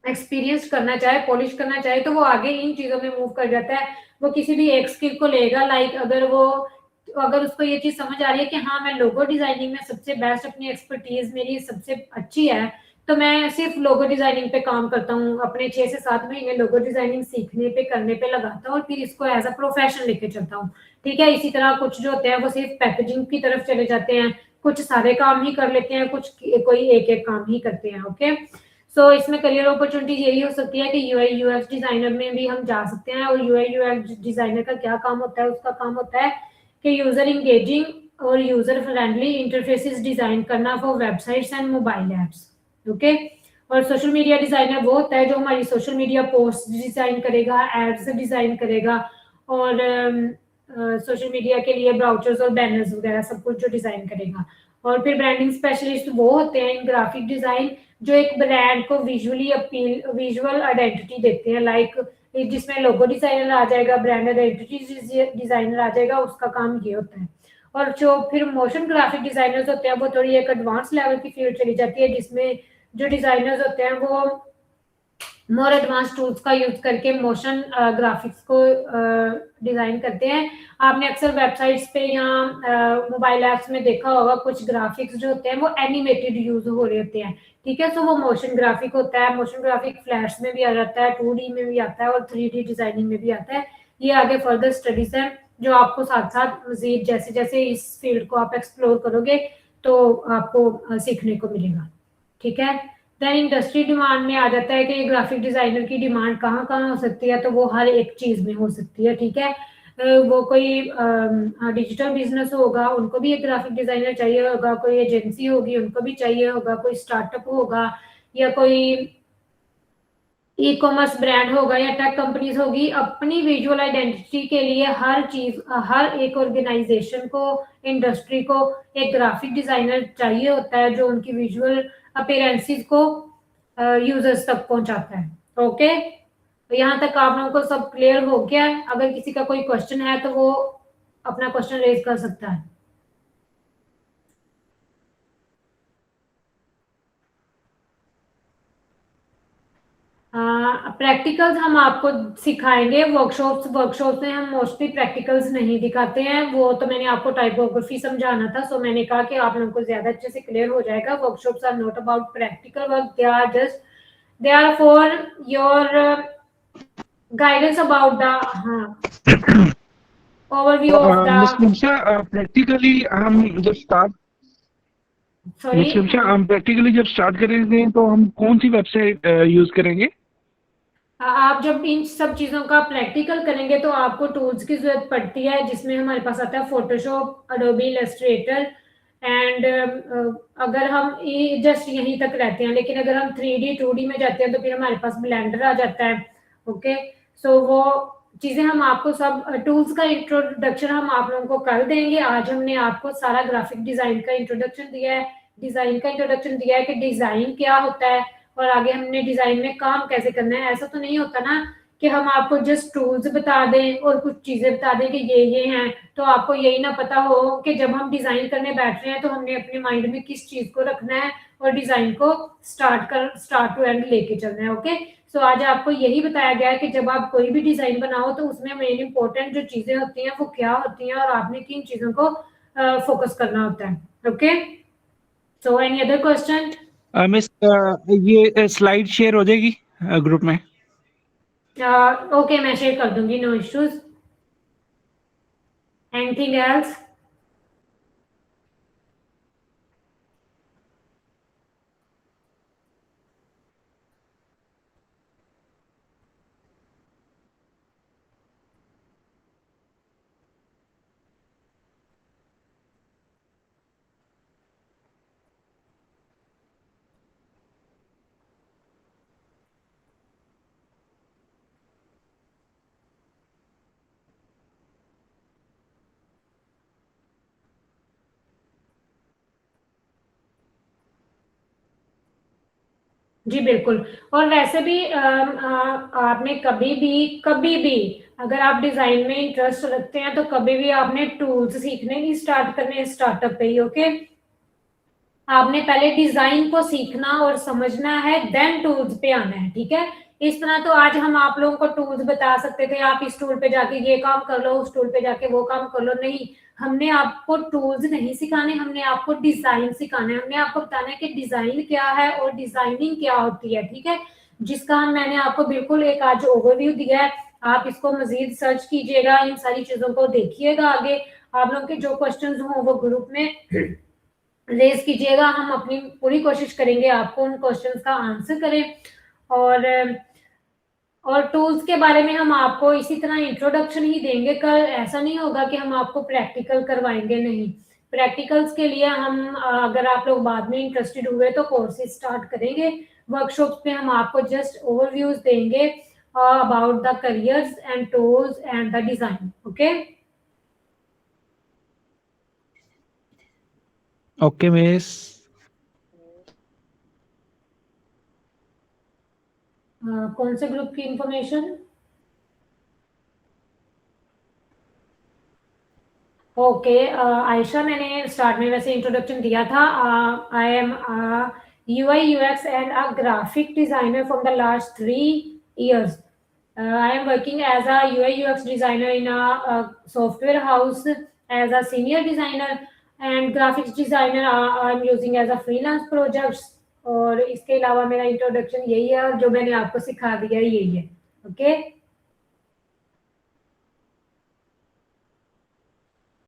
एक्सपीरियंस करना चाहे, पॉलिश करना चाहे तो वो आगे इन चीजों में मूव कर जाता है। वो किसी भी एक स्किल को लेगा, लाइक अगर उसको ये चीज समझ आ रही है कि हाँ मैं लोगो डिजाइनिंग में सबसे बेस्ट, अपनी एक्सपर्टीज मेरी सबसे अच्छी है, तो मैं सिर्फ लोगो डिजाइनिंग पे काम करता हूँ, अपने 6 से 7 महीने लोगो डिजाइनिंग सीखने पे करने पे लगाता हूँ और फिर इसको एज अ प्रोफेशन लेके चलता हूँ। ठीक है, इसी तरह कुछ जो होते हैं वो सिर्फ पैकेजिंग की तरफ चले जाते हैं, कुछ सारे काम ही कर लेते हैं, कुछ कोई एक एक काम ही करते हैं। ओके, सो इसमें करियर अपॉर्चुनिटीज यही हो सकती है कि यूआई यूएक्स डिजाइनर में भी हम जा सकते हैं। और यूआई यूएक्स डिजाइनर का क्या काम होता है? उसका काम होता है कि यूजर इंगेजिंग और यूजर फ्रेंडली इंटरफेसेस डिजाइन करना for websites and mobile apps. Okay, और सोशल मीडिया डिजाइनर वो होता है जो हमारी सोशल मीडिया पोस्ट डिजाइन करेगा, एड्स डिजाइन करेगा और सोशल मीडिया के लिए ब्राउचर्स और बैनर्स वगैरह सब कुछ जो डिजाइन करेगा। और फिर ब्रांडिंग स्पेशलिस्ट वो होते हैं इन ग्राफिक डिजाइन जो एक ब्रांड को विजुअली अपील, विजुअल आइडेंटिटी देते हैं। लाइक जिसमें लोगो डिजाइनर आ जाएगा, ब्रांड आइडेंटिटी डिजाइनर आ जाएगा, उसका काम ये होता है। और जो फिर मोशन ग्राफिक डिजाइनर्स होते हैं वो थोड़ी एक एडवांस लेवल की फील्ड चली जाती है, जिसमें जो डिजाइनर्स होते हैं वो मोर एडवांस टूल्स का यूज करके मोशन ग्राफिक्स को डिजाइन करते हैं। आपने अक्सर वेबसाइट्स पे या मोबाइल एप्स में देखा होगा कुछ ग्राफिक्स जो होते हैं वो एनिमेटेड यूज हो रहे होते हैं। ठीक है, सो वो मोशन ग्राफिक होता है। मोशन ग्राफिक फ्लैश में भी आ जाता है, 2D में भी आता है और 3D डिजाइनिंग में भी आता है। ये आगे फर्दर स्टडीज है जो आपको साथ साथ मजीद जैसे जैसे इस फील्ड को आप एक्सप्लोर करोगे तो आपको सीखने को मिलेगा। ठीक है, देन इंडस्ट्री डिमांड में आ जाता है कि ग्राफिक डिजाइनर की डिमांड कहाँ कहाँ हो सकती है, तो वो हर एक चीज में हो सकती है। ठीक है, वो कोई डिजिटल बिजनेस होगा उनको भी एक ग्राफिक डिजाइनर चाहिए होगा, कोई एजेंसी होगी उनको भी चाहिए होगा, कोई स्टार्टअप होगा या कोई ई कॉमर्स ब्रांड होगा या टेक कंपनीज होगी। अपनी विजुअल आइडेंटिटी के लिए हर चीज, हर एक ऑर्गेनाइजेशन को, इंडस्ट्री को एक ग्राफिक डिजाइनर चाहिए होता है जो उनकी विजुअल अपीयरेंसेस को यूजर्स तक पहुंचाता है। ओके, तो यहाँ तक आप लोगों को सब क्लियर हो गया है? अगर किसी का कोई क्वेश्चन है तो वो अपना क्वेश्चन रेज कर सकता है। प्रैक्टिकल्स हम आपको सिखाएंगे वर्कशॉप्स में हम मोस्टली प्रैक्टिकल्स नहीं दिखाते हैं। वो तो मैंने आपको टाइपोग्राफी समझाना था, सो मैंने कहा कि आप लोगों को ज्यादा अच्छे से क्लियर हो जाएगा। Workshops are not about practical work, they are for your guidance about the overview of the practically हम जब स्टार्ट करेंगे तो हम कौन सी वेबसाइट यूज करेंगे? आप जब इन सब चीजों का प्रैक्टिकल करेंगे तो आपको टूल्स की जरूरत पड़ती है, जिसमें हमारे पास आता है फोटोशॉप, एडोबी इलस्ट्रेटर एंड अगर हम जस्ट यहीं तक रहते हैं, लेकिन अगर हम 3D 2D में जाते हैं तो फिर हमारे पास ब्लेंडर आ जाता है। ओके, सो वो चीजें हम आपको सब टूल्स का इंट्रोडक्शन हम आप लोगों को कल देंगे। आज हमने आपको सारा ग्राफिक डिजाइन का इंट्रोडक्शन दिया है, डिजाइन का इंट्रोडक्शन दिया है कि डिजाइन क्या होता है और आगे हमने डिजाइन में काम कैसे करना है। ऐसा तो नहीं होता ना कि हम आपको जस्ट टूल्स बता दें और कुछ चीजें बता दें कि ये हैं, तो आपको यही ना पता हो कि जब हम डिजाइन करने बैठ रहे हैं तो हमने अपने माइंड में किस चीज को रखना है और डिजाइन को स्टार्ट टू एंड लेके चलना है। ओके, सो आज आपको यही बताया गया है कि जब आप कोई भी डिजाइन बनाओ तो उसमें मेन इंपॉर्टेंट जो चीजें होती हैं वो क्या होती हैं और आपने किन चीजों को फोकस करना होता है। Okay, so any other question? Miss ये स्लाइड शेयर हो जाएगी ग्रुप में? ओके, मैं शेयर कर दूंगी, नो इश्यूज। Anything else? जी बिल्कुल। और वैसे भी आपने कभी भी अगर आप डिजाइन में इंटरेस्ट रखते हैं तो कभी भी आपने टूल्स सीखने नहीं स्टार्ट करने स्टार्टअप पे ही। ओके, आपने पहले डिजाइन को सीखना और समझना है, देन टूल्स पे आना है। ठीक है, इस तरह तो आज हम आप लोगों को टूल्स बता सकते थे, आप इस टूल पे जाके ये काम कर लो, उस टूल पे जाके वो काम कर लो। नहीं, हमने आपको टूल्स नहीं सिखाने, हमने आपको डिजाइन सिखाना है। हमने आपको बताना है कि डिजाइन क्या है और डिजाइनिंग क्या होती है। ठीक है, जिसका मैंने आपको बिल्कुल एक आज ओवरव्यू दिया है। आप इसको मजीद सर्च कीजिएगा, इन सारी चीजों को देखिएगा। आगे आप लोगों के जो क्वेश्चन हो वो ग्रुप में रेज कीजिएगा, हम अपनी पूरी कोशिश करेंगे आपको उन क्वेश्चंस का आंसर करें। और टूल्स के बारे में हम आपको इसी तरह इंट्रोडक्शन ही देंगे कल। ऐसा नहीं होगा कि हम आपको प्रैक्टिकल करवाएंगे, नहीं। प्रैक्टिकल्स के लिए हम अगर आप लोग बाद में इंटरेस्टेड हुए तो कोर्सेज स्टार्ट करेंगे। वर्कशॉप्स पे हम आपको जस्ट ओवरव्यूज देंगे about the careers and tools and the design. Okay, okay miss. कौन से ग्रुप की इंफॉर्मेशन? ओके, आयशा, मैंने स्टार्ट में वैसे इंट्रोडक्शन दिया था। I am UI UX and a graphic designer from the last 3 years. I am working as a UI UX designer in a software house as a senior designer and graphics designer. I am using as a freelance projects. और इसके अलावा मेरा introduction यही है और जो मैंने आपको सिखा दिया है यही है। ओके,